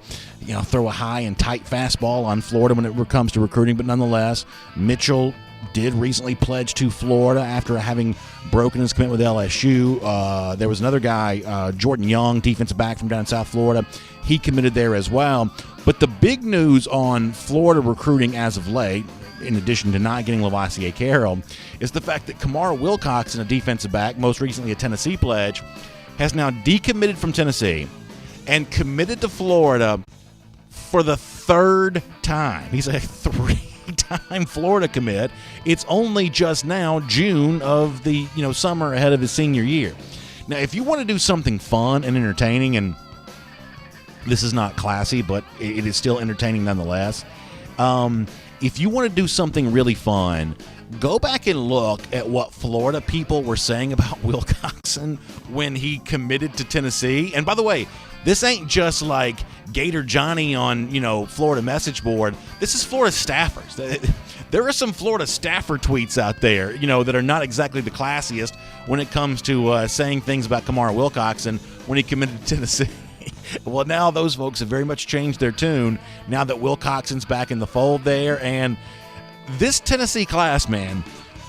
throw a high and tight fastball on Florida when it comes to recruiting. But nonetheless, Mitchell did recently pledge to Florida after having broken his commitment with LSU. There was another guy, Jordan Young, defensive back from down in South Florida. He committed there as well. But the big news on Florida recruiting as of late, in addition to not getting Laviska Shenault, is the fact that Kamara Wilcoxon, a defensive back, most recently a Tennessee pledge, has now decommitted from Tennessee and committed to Florida for the third time. He's a three-time Florida commit. It's only just now June of the summer ahead of his senior year. Now, if you want to do something fun and entertaining, and this is not classy, but it is still entertaining nonetheless. If you want to do something really fun, go back and look at what Florida people were saying about Wilcoxon when he committed to Tennessee. And by the way, this ain't just like Gator Johnny on, Florida message board. This is Florida staffers. There are some Florida staffer tweets out there, that are not exactly the classiest when it comes to saying things about Kamara Wilcoxon when he committed to Tennessee. Well, now those folks have very much changed their tune now that Wilcoxon's back in the fold there. And this Tennessee class, man,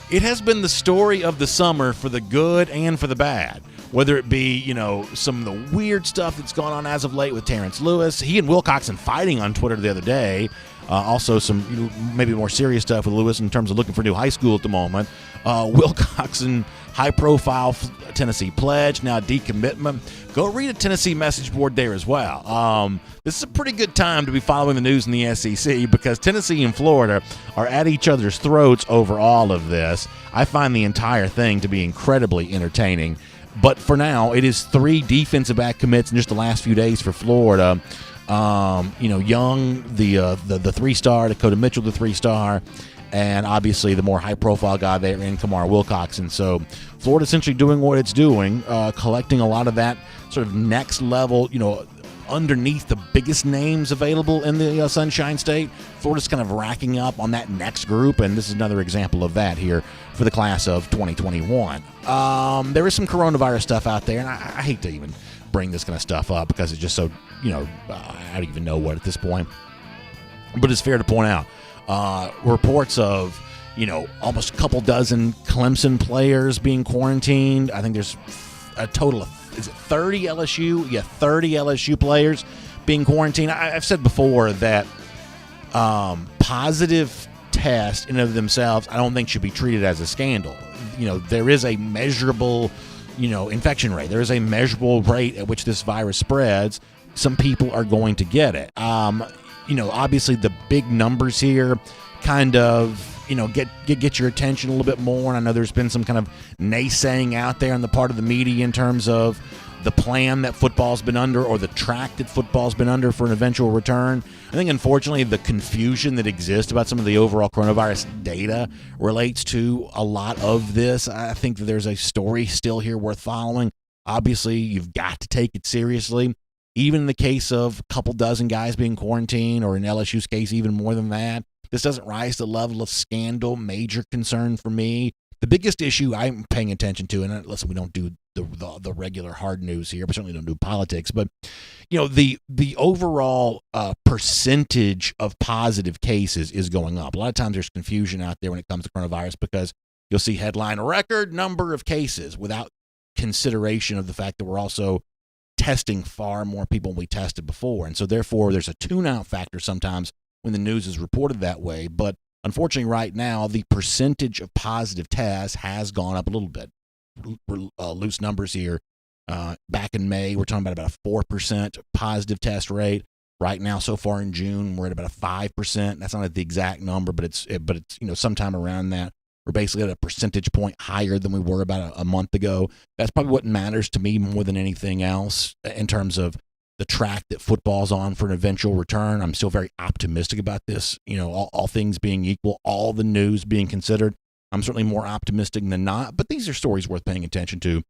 it has been the story of the summer for the good and for the bad. Whether it be, some of the weird stuff that's gone on as of late with Terrence Lewis. He and Wilcoxon fighting on Twitter the other day. Also some maybe more serious stuff with Lewis in terms of looking for new high school at the moment. Wilcoxon, high-profile Tennessee pledge, now decommitment. Go read a Tennessee message board there as well. This is a pretty good time to be following the news in the SEC because Tennessee and Florida are at each other's throats over all of this. I find the entire thing to be incredibly entertaining. But for now, it is 3 defensive back commits in just the last few days for Florida. Young, the 3-star, Dakota Mitchell, the 3-star, and obviously the more high-profile guy there in Kamara Wilcoxon. So Florida essentially doing what it's doing, collecting a lot of that sort of next level, underneath the biggest names available in the Sunshine State. Florida's kind of racking up on that next group, and this is another example of that here for the class of 2021. There is some coronavirus stuff out there, and I hate to even bring this kind of stuff up because it's just so, I don't even know what at this point. But it's fair to point out reports of, almost a couple dozen Clemson players being quarantined. I think there's a total of, is it 30 LSU? Yeah, 30 LSU players being quarantined. I've said before that positive tests in and of themselves I don't think should be treated as a scandal. There is a measurable, infection rate. There is a measurable rate at which this virus spreads. Some people are going to get it. Obviously the big numbers here kind of, get your attention a little bit more. And I know there's been some kind of naysaying out there on the part of the media in terms of the plan that football's been under or the track that football's been under for an eventual return. I think, unfortunately, the confusion that exists about some of the overall coronavirus data relates to a lot of this. I think that there's a story still here worth following. Obviously, you've got to take it seriously. Even in the case of a couple dozen guys being quarantined, or in LSU's case, even more than that, this doesn't rise to the level of scandal, major concern for me. The biggest issue I'm paying attention to, and listen, we don't do the regular hard news here, but certainly don't do politics, but the overall percentage of positive cases is going up. A lot of times there's confusion out there when it comes to coronavirus because you'll see headline record number of cases without consideration of the fact that we're also testing far more people than we tested before. And so therefore there's a tune-out factor sometimes when the news is reported that way. But unfortunately right now, the percentage of positive tests has gone up a little bit. Loose numbers here. Back in May, we're talking about a 4% positive test rate. Right now, so far in June, we're at about a 5%. That's not the exact number, but it's sometime around that. We're basically at a percentage point higher than we were about a month ago. That's probably what matters to me more than anything else in terms of the track that football's on for an eventual return. I'm still very optimistic about this. All things being equal, all the news being considered, I'm certainly more optimistic than not. But these are stories worth paying attention to,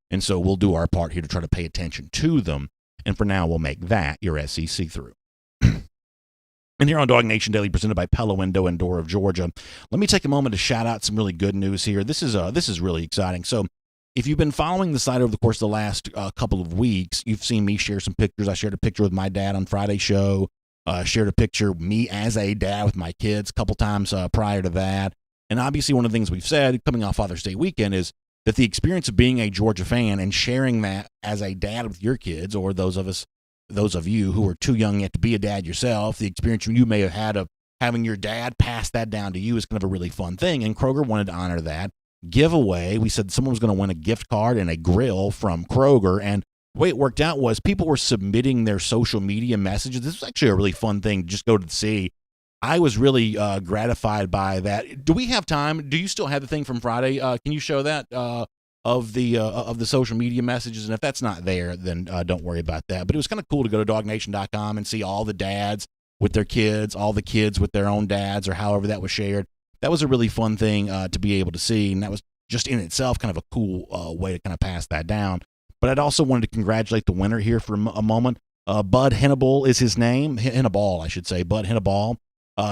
and so we'll do our part here to try to pay attention to them. And for now, we'll make that your SEC through. And here on DawgNation Daily, presented by Pella Window and Door of Georgia, let me take a moment to shout out some really good news here. This is really exciting. So if you've been following the site over the course of the last couple of weeks, you've seen me share some pictures. I shared a picture with my dad on Friday's show, shared a picture of me as a dad with my kids a couple times prior to that. And obviously one of the things we've said coming off Father's Day weekend is that the experience of being a Georgia fan and sharing that as a dad with your kids, or those of you who are too young yet to be a dad yourself, the experience you may have had of having your dad pass that down to you is kind of a really fun thing. And Kroger wanted to honor that giveaway. We said someone was going to win a gift card and a grill from Kroger. And the way it worked out was people were submitting their social media messages. This was actually a really fun thing to just go to see. I was really gratified by that. Do we have time? Do you still have the thing from Friday? Can you show that of the social media messages? And if that's not there, then don't worry about that. But it was kind of cool to go to DawgNation.com and see all the dads with their kids, all the kids with their own dads, or however that was shared. that was a really fun thing to be able to see, and that was just in itself kind of a cool way to kind of pass that down. But I'd also wanted to congratulate the winner here for a moment. Bud Henneball is his name. Henneball, I should say. Bud Henneball.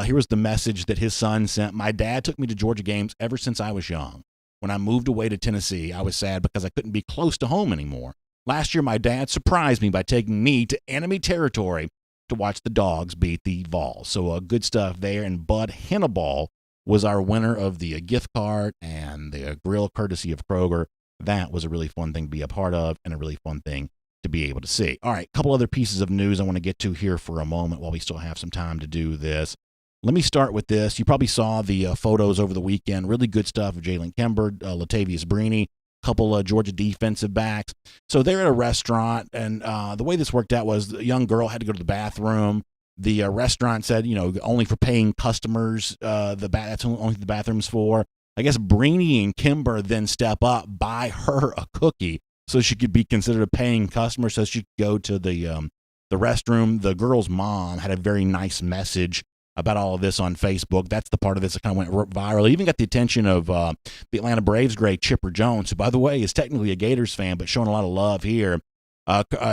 Here was the message that his son sent. My dad took me to Georgia games ever since I was young. When I moved away to Tennessee, I was sad because I couldn't be close to home anymore. Last year, my dad surprised me by taking me to enemy territory to watch the Dogs beat the Vols. So good stuff there. And Bud Henneball was our winner of the gift card and the grill courtesy of Kroger. That was a really fun thing to be a part of and a really fun thing to be able to see. All right, a couple other pieces of news I want to get to here for a moment while we still have some time to do this. Let me start with this. You probably saw the photos over the weekend. Really good stuff of Jalen Kimber, Latavius Brini, a couple of Georgia defensive backs. So they're at a restaurant, and the way this worked out was a young girl had to go to the bathroom. The restaurant said, only for paying customers, that's only the bathroom's for. I guess Brini and Kimber then step up, buy her a cookie so she could be considered a paying customer so she could go to the restroom. The girl's mom had a very nice message about all of this on Facebook. That's the part of this that kind of went viral. It even got the attention of the Atlanta Braves great Chipper Jones, who, by the way, is technically a Gators fan, but showing a lot of love here.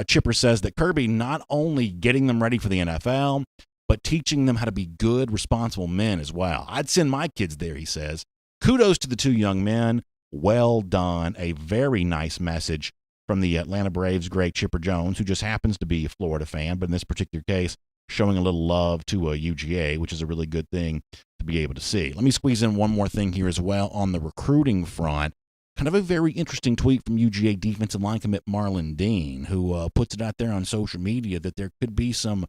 Chipper says that Kirby not only getting them ready for the NFL, but teaching them how to be good, responsible men as well. I'd send my kids there, he says. Kudos to the two young men. Well done. A very nice message from the Atlanta Braves great Chipper Jones, who just happens to be a Florida fan, but in this particular case, showing a little love to UGA, which is a really good thing to be able to see. Let me squeeze in one more thing here as well on the recruiting front. Kind of a very interesting tweet from UGA defensive line commit Marlon Dean, who puts it out there on social media that there could be some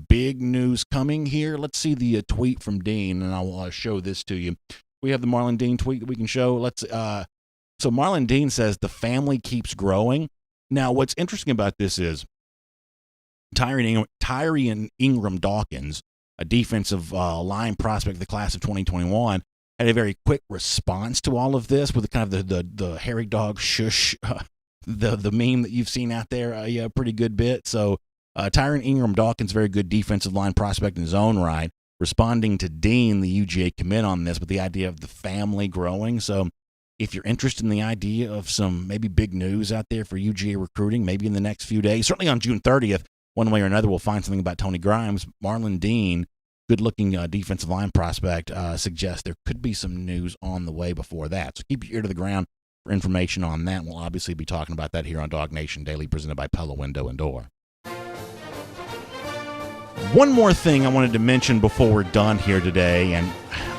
big news coming here. Let's see the tweet from Dean, and I'll show this to you. We have the Marlon Dean tweet that we can show. So Marlon Dean says, the family keeps growing. Now, what's interesting about this is Tyree Ingram Dawkins, a defensive line prospect of the class of 2021, had a very quick response to all of this with kind of the hairy dog shush, the meme that you've seen out there a pretty good bit. So Tyree Ingram Dawkins, very good defensive line prospect in his own right, responding to Dean, the UGA commit, on this with the idea of the family growing. So if you're interested in the idea of some maybe big news out there for UGA recruiting, maybe in the next few days, certainly on June 30th, one way or another, we'll find something about Tony Grimes. Marlon Dean, good-looking defensive line prospect, suggests there could be some news on the way before that. So keep your ear to the ground for information on that. We'll obviously be talking about that here on DawgNation Daily, presented by Pella Window and Door. One more thing I wanted to mention before we're done here today, and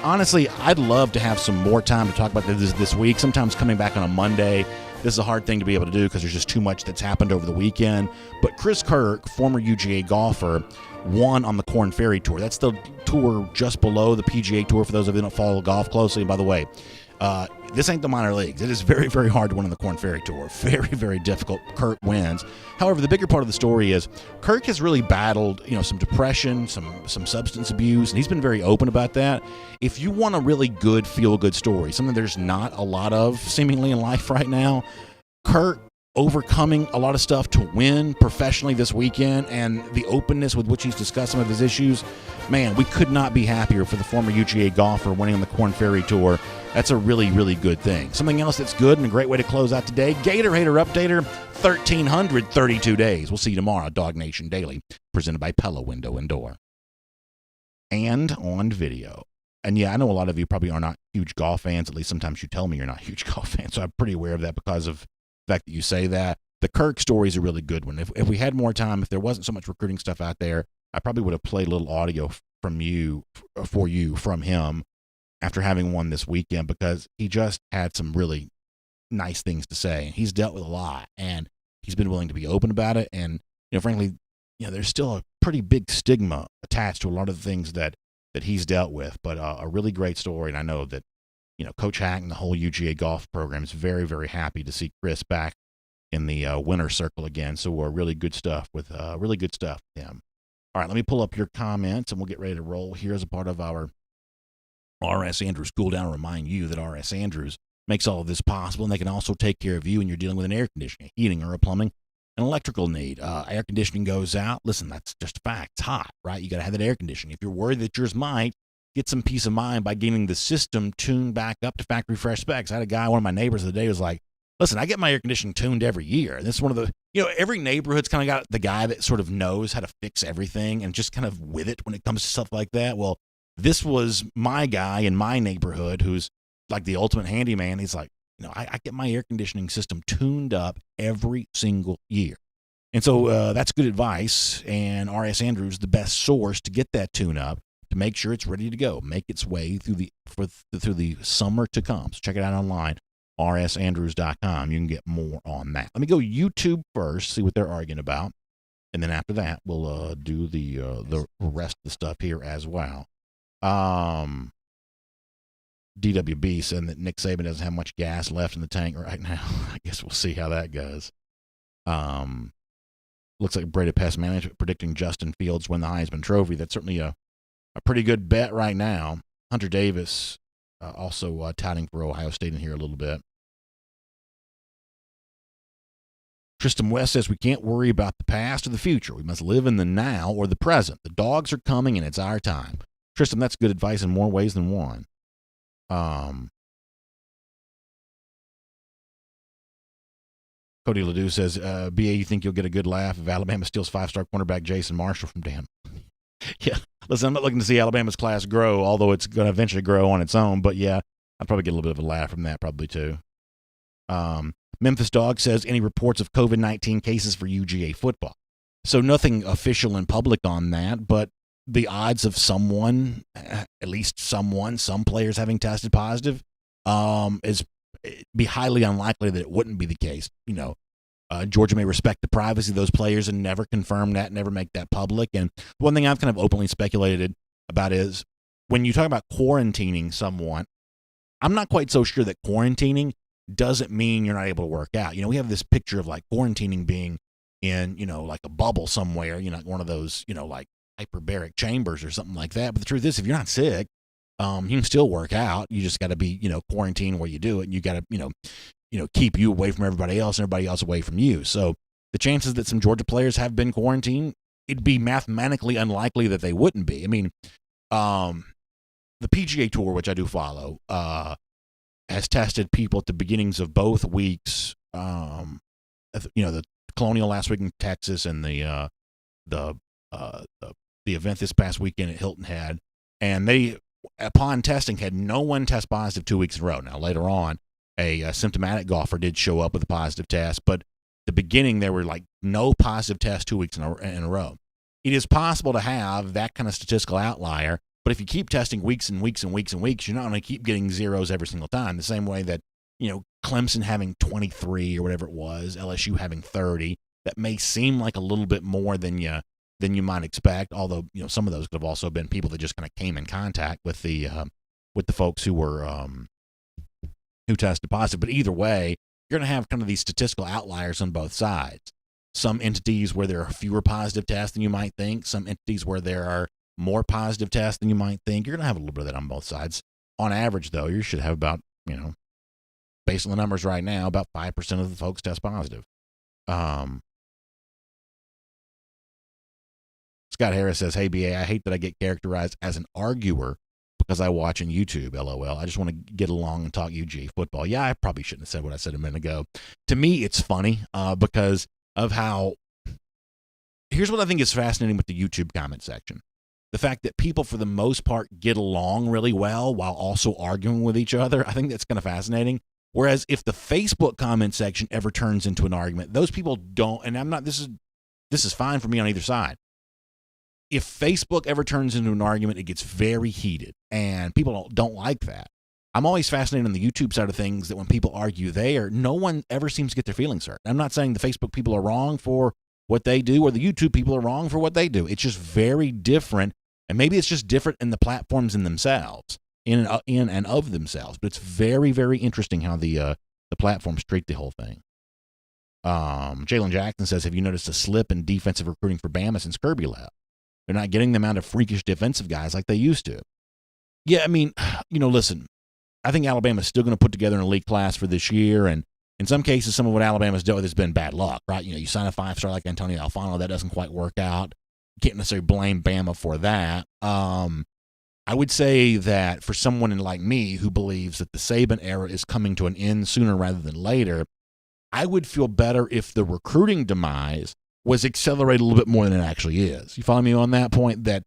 honestly, I'd love to have some more time to talk about this week. Sometimes coming back on a Monday, this is a hard thing to be able to do because there's just too much that's happened over the weekend. But Chris Kirk, former UGA golfer, won on the Korn Ferry Tour. That's the tour just below the PGA Tour for those of you who don't follow golf closely. And by the way, this ain't the minor leagues. It is very, very hard to win on the Korn Ferry Tour. Very, very difficult. Kirk wins. However, the bigger part of the story is Kirk has really battled, some depression, some substance abuse, and he's been very open about that. If you want a really good, feel-good story, something there's not a lot of seemingly in life right now, Kirk overcoming a lot of stuff to win professionally this weekend and the openness with which he's discussed some of his issues, man, we could not be happier for the former UGA golfer winning on the Korn Ferry Tour. That's a really, really good thing. Something else that's good and a great way to close out today, Gator Hater Updater, 1,332 days. We'll see you tomorrow, DawgNation Daily, presented by Pella Window and Door. And on video. And yeah, I know a lot of you probably are not huge golf fans. At least sometimes you tell me you're not huge golf fans. So I'm pretty aware of that because of the fact that you say that. The Kirk story is a really good one. If we had more time, if there wasn't so much recruiting stuff out there, I probably would have played a little audio from him after having won this weekend, because he just had some really nice things to say. He's dealt with a lot, and he's been willing to be open about it. And frankly, there's still a pretty big stigma attached to a lot of the things that he's dealt with. But a really great story, and I know that Coach Hack and the whole UGA golf program is very, very happy to see Chris back in the winner's circle again. So we're really good stuff with him. All right, let me pull up your comments, and we'll get ready to roll here as a part of our R.S. Andrews Cool Down. Remind you that R.S. Andrews makes all of this possible, and they can also take care of you when you're dealing with an air conditioning, heating, or a plumbing and electrical need. Air conditioning goes out. Listen, that's just a fact. It's hot, right? You got to have that air conditioning. If you're worried that yours might, get some peace of mind by getting the system tuned back up to factory fresh specs. I had a guy, one of my neighbors the other day, was like, listen, I get my air conditioning tuned every year. And this is one of the, every neighborhood's kind of got the guy that sort of knows how to fix everything and just kind of with it when it comes to stuff like that. Well, this was my guy in my neighborhood who's like the ultimate handyman. He's like, I get my air conditioning system tuned up every single year. And so that's good advice. And R.S. Andrews, the best source to get that tune up, to make sure it's ready to go, make its way through the summer to come. So check it out online, rsandrews.com. You can get more on that. Let me go YouTube first, see what they're arguing about. And then after that, we'll do the rest of the stuff here as well. DWB saying that Nick Saban doesn't have much gas left in the tank right now. I guess we'll see how that goes. Looks like Brady Pest Management predicting Justin Fields win the Heisman Trophy. That's certainly a pretty good bet right now. Hunter Davis also touting for Ohio State in here a little bit. Tristan West says we can't worry about the past or the future. We must live in the now or the present. The dogs are coming and it's our time. Tristan, that's good advice in more ways than one. Cody Ledoux says, BA, you think you'll get a good laugh if Alabama steals 5-star cornerback Jason Marshall from Dan? Yeah, listen, I'm not looking to see Alabama's class grow, although it's going to eventually grow on its own. But yeah, I'd probably get a little bit of a laugh from that, probably too. Memphis Dog says, any reports of COVID-19 cases for UGA football? So nothing official and public on that, but the odds of someone, at least someone, some players having tested positive, is be highly unlikely that it wouldn't be the case. Georgia may respect the privacy of those players and never confirm that, never make that public. And one thing I've kind of openly speculated about is when you talk about quarantining someone, I'm not quite so sure that quarantining doesn't mean you're not able to work out. We have this picture of like quarantining being in, like a bubble somewhere, one of those, like hyperbaric chambers or something like that. But the truth is, if you're not sick, you can still work out. You just got to be, quarantined where you do it. And you got to, keep you away from everybody else and everybody else away from you. So the chances that some Georgia players have been quarantined, it'd be mathematically unlikely that they wouldn't be. I mean, the PGA Tour, which I do follow, has tested people at the beginnings of both weeks. The Colonial last week in Texas and the event this past weekend at Hilton Head, and they, upon testing, had no one test positive 2 weeks in a row. Now, later on, a symptomatic golfer did show up with a positive test, but the beginning, there were like no positive tests 2 weeks in a row. It is possible to have that kind of statistical outlier, but if you keep testing weeks and weeks and weeks and weeks, you're not going to keep getting zeros every single time. The same way that, Clemson having 23 or whatever it was, LSU having 30, that may seem like a little bit more than you might expect, although some of those could have also been people that just kind of came in contact with the folks who were who tested positive. But either way, you're going to have kind of these statistical outliers on both sides. Some entities where there are fewer positive tests than you might think, some entities where there are more positive tests than you might think. You're going to have a little bit of that on both sides. On average, though, you should have about, based on the numbers right now, about 5% of the folks test positive. Scott Harris says, hey, BA, I hate that I get characterized as an arguer because I watch on YouTube, LOL. I just want to get along and talk UG football. Yeah, I probably shouldn't have said what I said a minute ago. To me, it's funny because of how – here's what I think is fascinating with the YouTube comment section. The fact that people, for the most part, get along really well while also arguing with each other. I think that's kind of fascinating. Whereas if the Facebook comment section ever turns into an argument, those people don't – and I'm not – this is fine for me on either side. If Facebook ever turns into an argument, it gets very heated, and people don't like that. I'm always fascinated on the YouTube side of things that when people argue there, no one ever seems to get their feelings hurt. I'm not saying the Facebook people are wrong for what they do or the YouTube people are wrong for what they do. It's just very different, and maybe it's just different in the platforms in themselves, in and of themselves. But it's very, very interesting how the platforms treat the whole thing. Jalen Jackson says, have you noticed a slip in defensive recruiting for Bama since Kirby left? They're not getting the amount of freakish defensive guys like they used to. Yeah, I mean, listen, I think Alabama's still going to put together an elite class for this year, and in some cases, some of what Alabama's dealt with has been bad luck, right? You sign a 5-star like Antonio Alfano, that doesn't quite work out. You can't necessarily blame Bama for that. I would say that for someone like me who believes that the Saban era is coming to an end sooner rather than later, I would feel better if the recruiting demise was accelerated a little bit more than it actually is. You follow me on that point? That,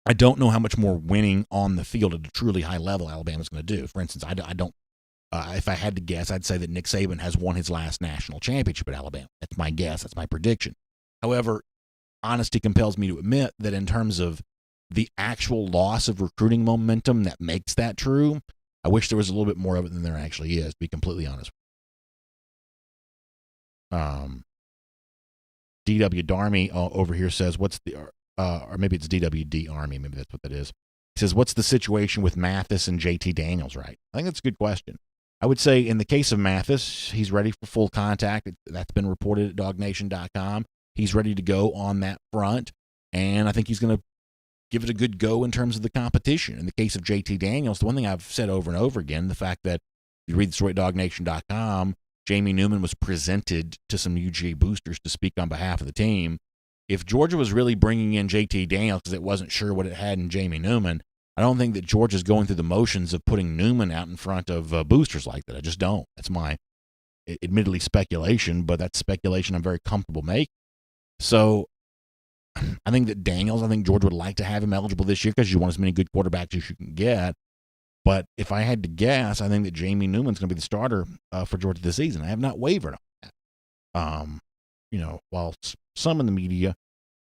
I don't know how much more winning on the field at a truly high level Alabama's going to do. For instance, I don't. If I had to guess, I'd say that Nick Saban has won his last national championship at Alabama. That's my guess. That's my prediction. However, honesty compels me to admit that in terms of the actual loss of recruiting momentum that makes that true, I wish there was a little bit more of it than there actually is, to be completely honest. DW Darmy over here says, what's the, or maybe it's DWD Army, maybe that's what that is. He says, what's the situation with Mathis and JT Daniels, right? I think that's a good question. I would say in the case of Mathis, he's ready for full contact. That's been reported at DawgNation.com. He's ready to go on that front, and I think he's going to give it a good go in terms of the competition. In the case of JT Daniels, the one thing I've said over and over again, the fact that you read the story at DawgNation.com, Jamie Newman was presented to some UGA boosters to speak on behalf of the team. If Georgia was really bringing in JT Daniels because it wasn't sure what it had in Jamie Newman, I don't think that Georgia's going through the motions of putting Newman out in front of boosters like that. I just don't. That's my, admittedly, speculation, but that's speculation I'm very comfortable making. So I think that I think Georgia would like to have him eligible this year because you want as many good quarterbacks as you can get. But if I had to guess, I think that Jamie Newman's going to be the starter for Georgia this season. I have not wavered on that. While some in the media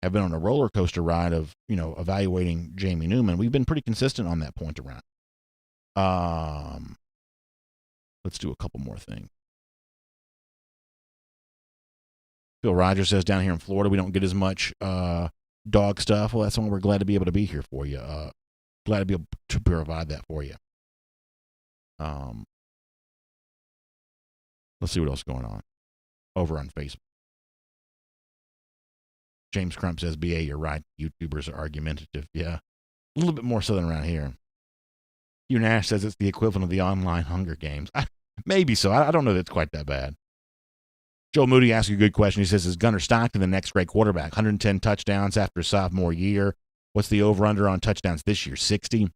have been on a roller coaster ride of, evaluating Jamie Newman, we've been pretty consistent on that point around. Let's do a couple more things. Phil Rogers says down here in Florida, we don't get as much dog stuff. Well, that's why we're glad to be able to be here for you. Glad to be able to provide that for you. Let's see what else is going on over on Facebook. James Crump says, BA, you're right. YouTubers are argumentative. Yeah. A little bit more so than around here. Hugh Nash says it's the equivalent of the online Hunger Games. Maybe so. I don't know that it's quite that bad. Joe Moody asks a good question. He says, is Gunnar Stockton the next great quarterback? 110 touchdowns after his sophomore year. What's the over-under on touchdowns this year? 60.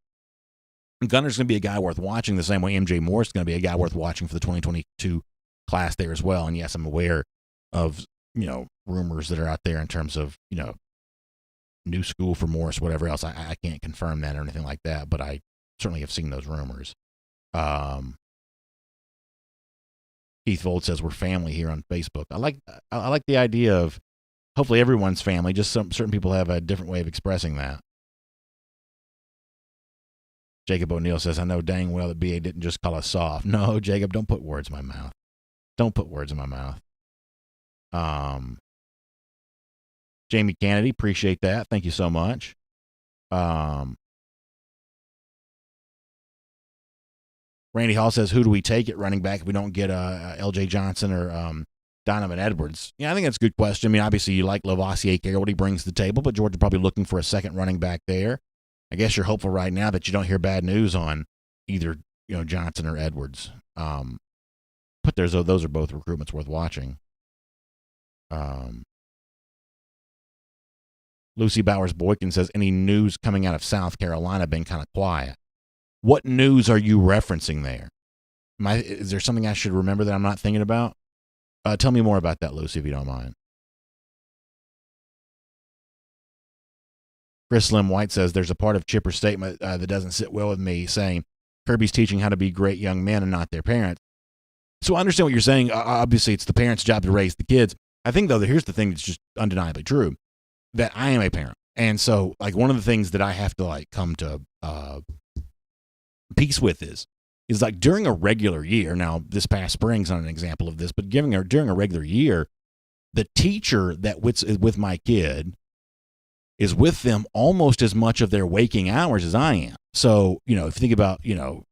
Gunner's going to be a guy worth watching the same way MJ Morris is going to be a guy worth watching for the 2022 class there as well. And yes, I'm aware of, rumors that are out there in terms of, new school for Morris, whatever else. I can't confirm that or anything like that, but I certainly have seen those rumors. Keith Vold says we're family here on Facebook. I like the idea of hopefully everyone's family. Just certain people have a different way of expressing that. Jacob O'Neill says, I know dang well that BA didn't just call us soft. No, Jacob, don't put words in my mouth. Don't put words in my mouth. Jamie Kennedy, appreciate that. Thank you so much. Randy Hall says, who do we take at running back if we don't get L.J. Johnson or Donovan Edwards? Yeah, I think that's a good question. I mean, obviously you like Laviska Shenault, what he brings to the table, but Georgia probably looking for a second running back there. I guess you're hopeful right now that you don't hear bad news on either Johnson or Edwards. But those are both recruitments worth watching. Lucy Bowers Boykin says, any news coming out of South Carolina been kind of quiet? What news are you referencing there? Is there something I should remember that I'm not thinking about? Tell me more about that, Lucy, if you don't mind. Chris Slim White says, there's a part of Chipper's statement that doesn't sit well with me, saying Kirby's teaching how to be great young men and not their parents. So I understand what you're saying. Obviously, it's the parents' job to raise the kids. I think, though, that here's the thing that's just undeniably true, that I am a parent. And so, one of the things that I have to, come to peace with is during a regular year, now this past spring's not an example of this, but during a regular year, the teacher that with my kid is with them almost as much of their waking hours as I am. So, if you think about, you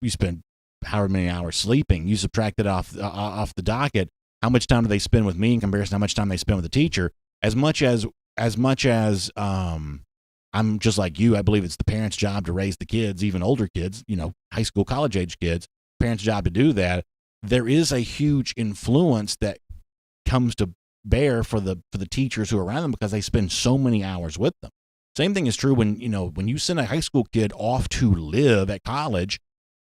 spend however many hours sleeping, you subtract it off the docket, how much time do they spend with me in comparison to how much time they spend with the teacher? As much as I'm just like you, I believe it's the parents' job to raise the kids, even older kids, high school, college age kids, parents' job to do that. There is a huge influence that comes to bear for the teachers who are around them because they spend so many hours with them. Same thing is true when you send a high school kid off to live at college.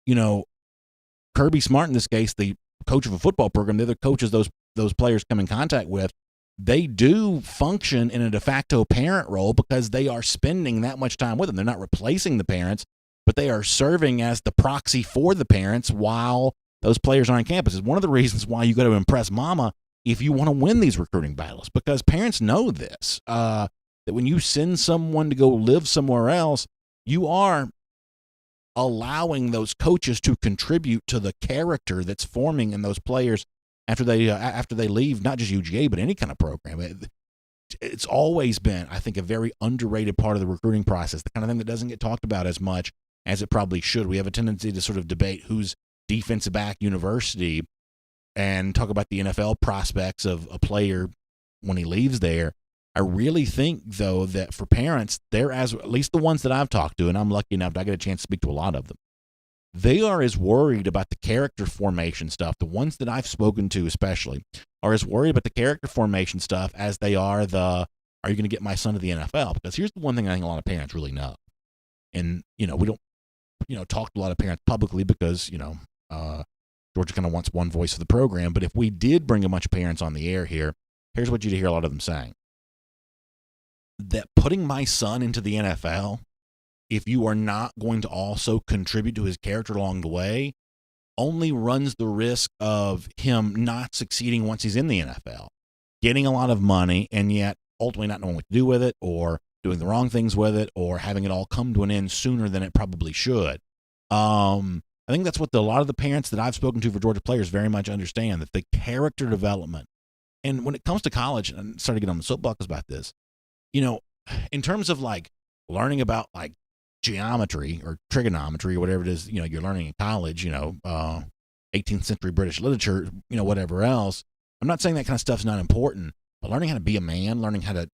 Kirby Smart, in this case, the coach of a football program, the other coaches those players come in contact with, they do function in a de facto parent role because they are spending that much time with them. They're not replacing the parents, but they are serving as the proxy for the parents while those players are on campus. It's one of the reasons why you got to impress mama if you want to win these recruiting battles, because parents know this, that when you send someone to go live somewhere else, you are allowing those coaches to contribute to the character that's forming in those players after they leave, not just UGA, but any kind of program. It's always been, I think, a very underrated part of the recruiting process, the kind of thing that doesn't get talked about as much as it probably should. We have a tendency to sort of debate who's defensive back university and talk about the NFL prospects of a player when he leaves there. I really think, though, that for parents, they're at least the ones that I've talked to, and I'm lucky enough that I get a chance to speak to a lot of them, they are as worried about the character formation stuff. The ones that I've spoken to especially are as worried about the character formation stuff as they are are you going to get my son to the NFL? Because here's the one thing I think a lot of parents really know. And, we don't, talk to a lot of parents publicly because, Georgia kind of wants one voice of the program. But if we did bring a bunch of parents on the air here, here's what you'd hear a lot of them saying. That putting my son into the NFL, if you are not going to also contribute to his character along the way, only runs the risk of him not succeeding once he's in the NFL, getting a lot of money, and yet ultimately not knowing what to do with it, or doing the wrong things with it, or having it all come to an end sooner than it probably should. I think that's what a lot of the parents that I've spoken to for Georgia players very much understand, that the character development, and when it comes to college, and I'm starting to get on the soapbox about this, in terms of like learning about like geometry or trigonometry or whatever it is, you're learning in college, 18th century British literature, whatever else. I'm not saying that kind of stuff's not important, but learning how to be a man, learning how to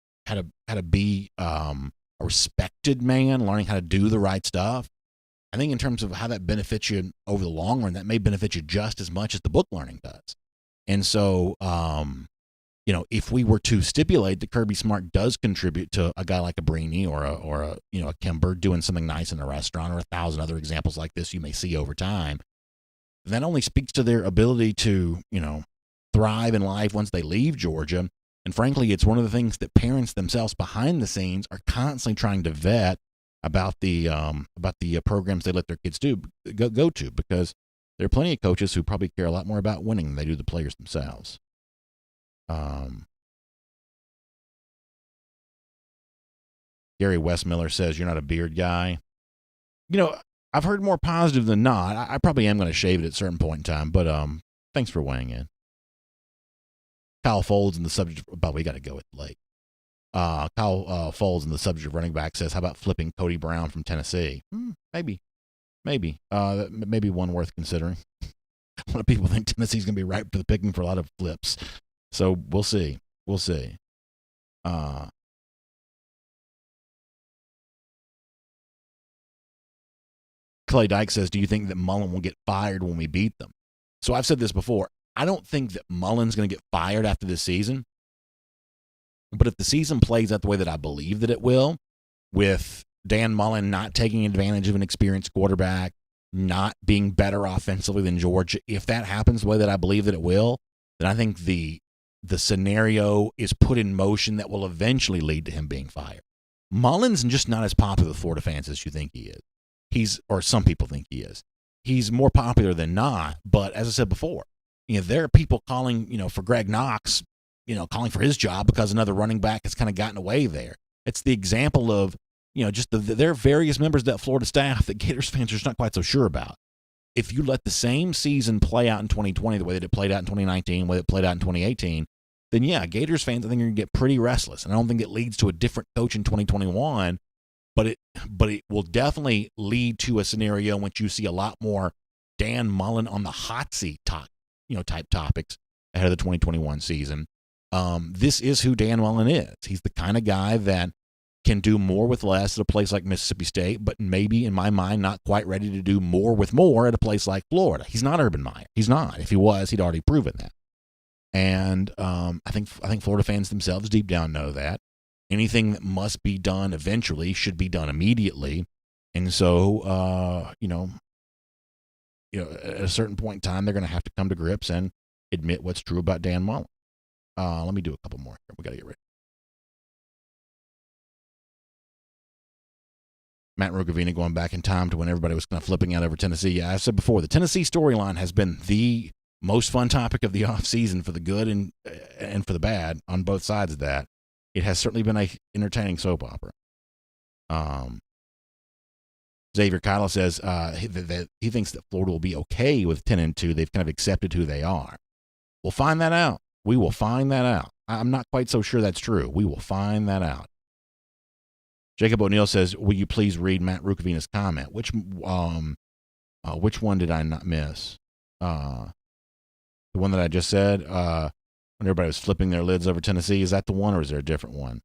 be a respected man, learning how to do the right stuff. I think in terms of how that benefits you over the long run, that may benefit you just as much as the book learning does. And so, if we were to stipulate that Kirby Smart does contribute to a guy like a Brini or a Kimber doing something nice in a restaurant, or 1,000 other examples like this you may see over time, that only speaks to their ability to, thrive in life once they leave Georgia. And frankly, it's one of the things that parents themselves behind the scenes are constantly trying to vet about the programs they let their kids go to, because there are plenty of coaches who probably care a lot more about winning than they do the players themselves. Gary Westmiller says, you're not a beard guy. I've heard more positive than not. I probably am going to shave it at a certain point in time, but thanks for weighing in. Kyle Folds in the subject, but we got to go with late. Kyle Folds in the subject of running back says, how about flipping Cody Brown from Tennessee? Maybe. Maybe one worth considering. A lot of people think Tennessee's going to be ripe for the picking for a lot of flips. So we'll see. Clay Dyke says, do you think that Mullen will get fired when we beat them? So I've said this before. I don't think that Mullen's going to get fired after this season. But if the season plays out the way that I believe that it will, with Dan Mullen not taking advantage of an experienced quarterback, not being better offensively than Georgia, if that happens the way that I believe that it will, then I think the scenario is put in motion that will eventually lead to him being fired. Mullen's just not as popular with Florida fans as you think he is. Or some people think he is. He's more popular than not, but as I said before, there are people calling, for Greg Knox, calling for his job because another running back has kind of gotten away there. It's the example of, just there are various members of that Florida staff that Gators fans are just not quite so sure about. If you let the same season play out in 2020 the way that it played out in 2019, the way it played out in 2018, then yeah, Gators fans I think are going to get pretty restless. And I don't think it leads to a different coach in 2021, but it will definitely lead to a scenario in which you see a lot more Dan Mullen on the hot seat type topics ahead of the 2021 season. This is who Dan Mullen is. He's the kind of guy that can do more with less at a place like Mississippi State, but maybe, in my mind, not quite ready to do more with more at a place like Florida. He's not Urban Meyer. He's not. If he was, he'd already proven that. And I think Florida fans themselves deep down know that. anything that must be done eventually should be done immediately. And so, at a certain point in time, they're going to have to come to grips and admit what's true about Dan Mullen. Let me do a couple more here. We got to get ready. Matt Rukavina going back in time to when everybody was kind of flipping out over Tennessee. Yeah, I said before, the Tennessee storyline has been the most fun topic of the offseason for the good and for the bad on both sides of that. It has certainly been an entertaining soap opera. Xavier Kyle says that he thinks that Florida will be okay with 10-2. They've kind of accepted who they are. We'll find that out. We will find that out. I'm not quite so sure that's true. We will find that out. Jacob ONeil says, will you please read Matt Rukavina's comment? Which one did I not miss? The one that I just said, when everybody was flipping their lids over Tennessee, is that the one or is there a different one?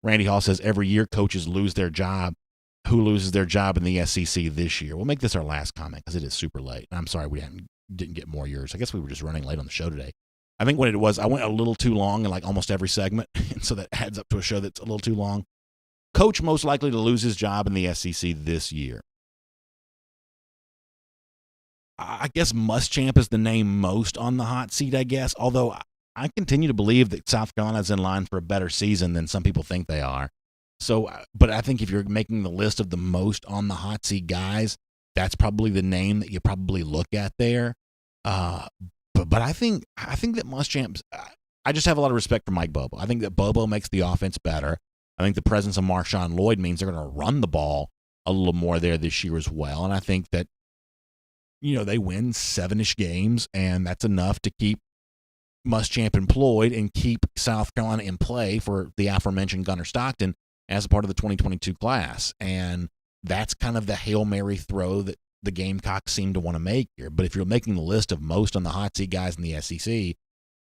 Randy Hall says, every year coaches lose their job. Who loses their job in the SEC this year? We'll make this our last comment because it is super late. I'm sorry we didn't get more yours. I guess we were just running late on the show today. I think what it was, I went a little too long in like almost every segment, and so that adds up to a show that's a little too long. Coach most likely to lose his job in the SEC this year. I guess Muschamp is the name most on the hot seat, I guess, although I continue to believe that South Carolina is in line for a better season than some people think they are. So, but I think if you're making the list of the most on the hot seat guys, that's probably the name that you probably look at there. But I think that Muschamp, I just have a lot of respect for Mike Bobo. I think that Bobo makes the offense better. I think the presence of Marshawn Lloyd means they're going to run the ball a little more there this year as well. And I think that, they win 7-ish games, and that's enough to keep Muschamp employed and keep South Carolina in play for the aforementioned Gunnar Stockton as a part of the 2022 class. And that's kind of the Hail Mary throw that the Gamecocks seem to want to make here. But if you're making the list of most on the hot seat guys in the SEC,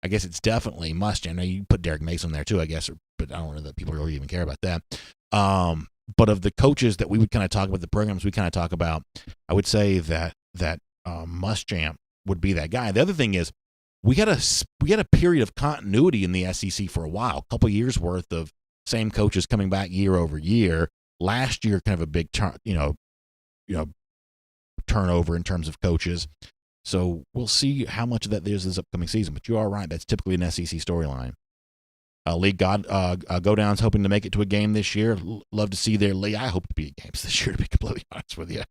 I guess it's definitely Muschamp. Now, you put Derek Mason there too, I guess, but I don't know that people really even care about that. But of the coaches that we would kind of talk about, the programs we kind of talk about, I would say that Muschamp would be that guy. The other thing is we had a period of continuity in the SEC for a while, a couple years worth of same coaches coming back year over year. Last year, kind of a big turnover in terms of coaches. So we'll see how much of that there is this upcoming season. But you are right. That's typically an SEC storyline. Lee Go Down's hoping to make it to a game this year. Love to see their Lee. I hope to be at games this year, to be completely honest with you.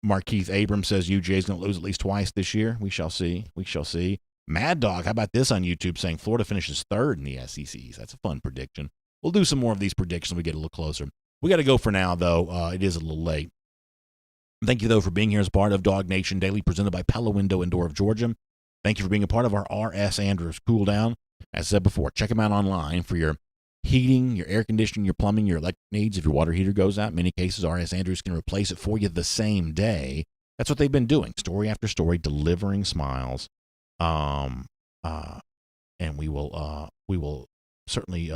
Markeith Abrams says UGA is going to lose at least twice this year. We shall see. We shall see. Mad Dog, how about this on YouTube saying Florida finishes third in the SECs? That's a fun prediction. We'll do some more of these predictions when we get a little closer. We got to go for now, though. It is a little late. Thank you, though, for being here as part of DawgNation Daily, presented by Pella Window and Door of Georgia. Thank you for being a part of our R.S. Andrews Cool Down. As I said before, check them out online for your heating, your air conditioning, your plumbing, your electric needs. If your water heater goes out, in many cases, R.S. Andrews can replace it for you the same day. That's what they've been doing, story after story, delivering smiles. And we will certainly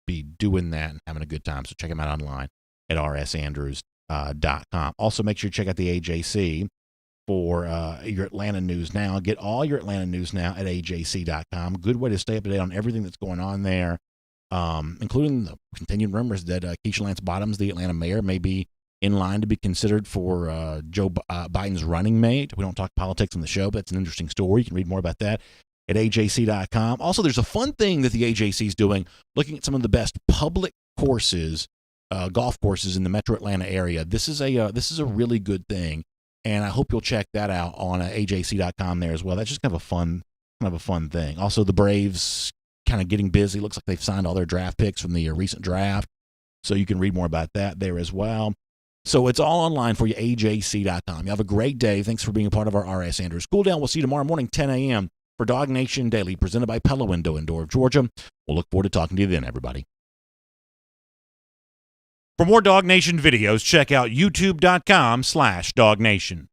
be doing that and having a good time. So check them out online at rsandrews.com. Also, make sure you check out the AJC for your Atlanta news now. Get all your Atlanta news now at ajc.com. Good way to stay up to date on everything that's going on there, including the continued rumors that Keisha Lance Bottoms, the Atlanta mayor, may be in line to be considered for Joe Biden's running mate. We don't talk politics on the show, but it's an interesting story. You can read more about that at ajc.com. Also, there's a fun thing that the AJC is doing, looking at some of the best public courses, golf courses in the Metro Atlanta area. This is a really good thing, and I hope you'll check that out on ajc.com there as well. That's just kind of a fun thing. Also, the Braves kind of getting busy. Looks like they've signed all their draft picks from the recent draft, so you can read more about that there as well. So it's all online for you, ajc.com. You have a great day. Thanks for being a part of our R.S. Andrews Cool Down. We'll see you tomorrow morning, 10 a.m. for DawgNation Daily, presented by Pella Window and Door of Georgia. We'll look forward to talking to you then, everybody. For more DawgNation videos, check out youtube.com/DawgNation.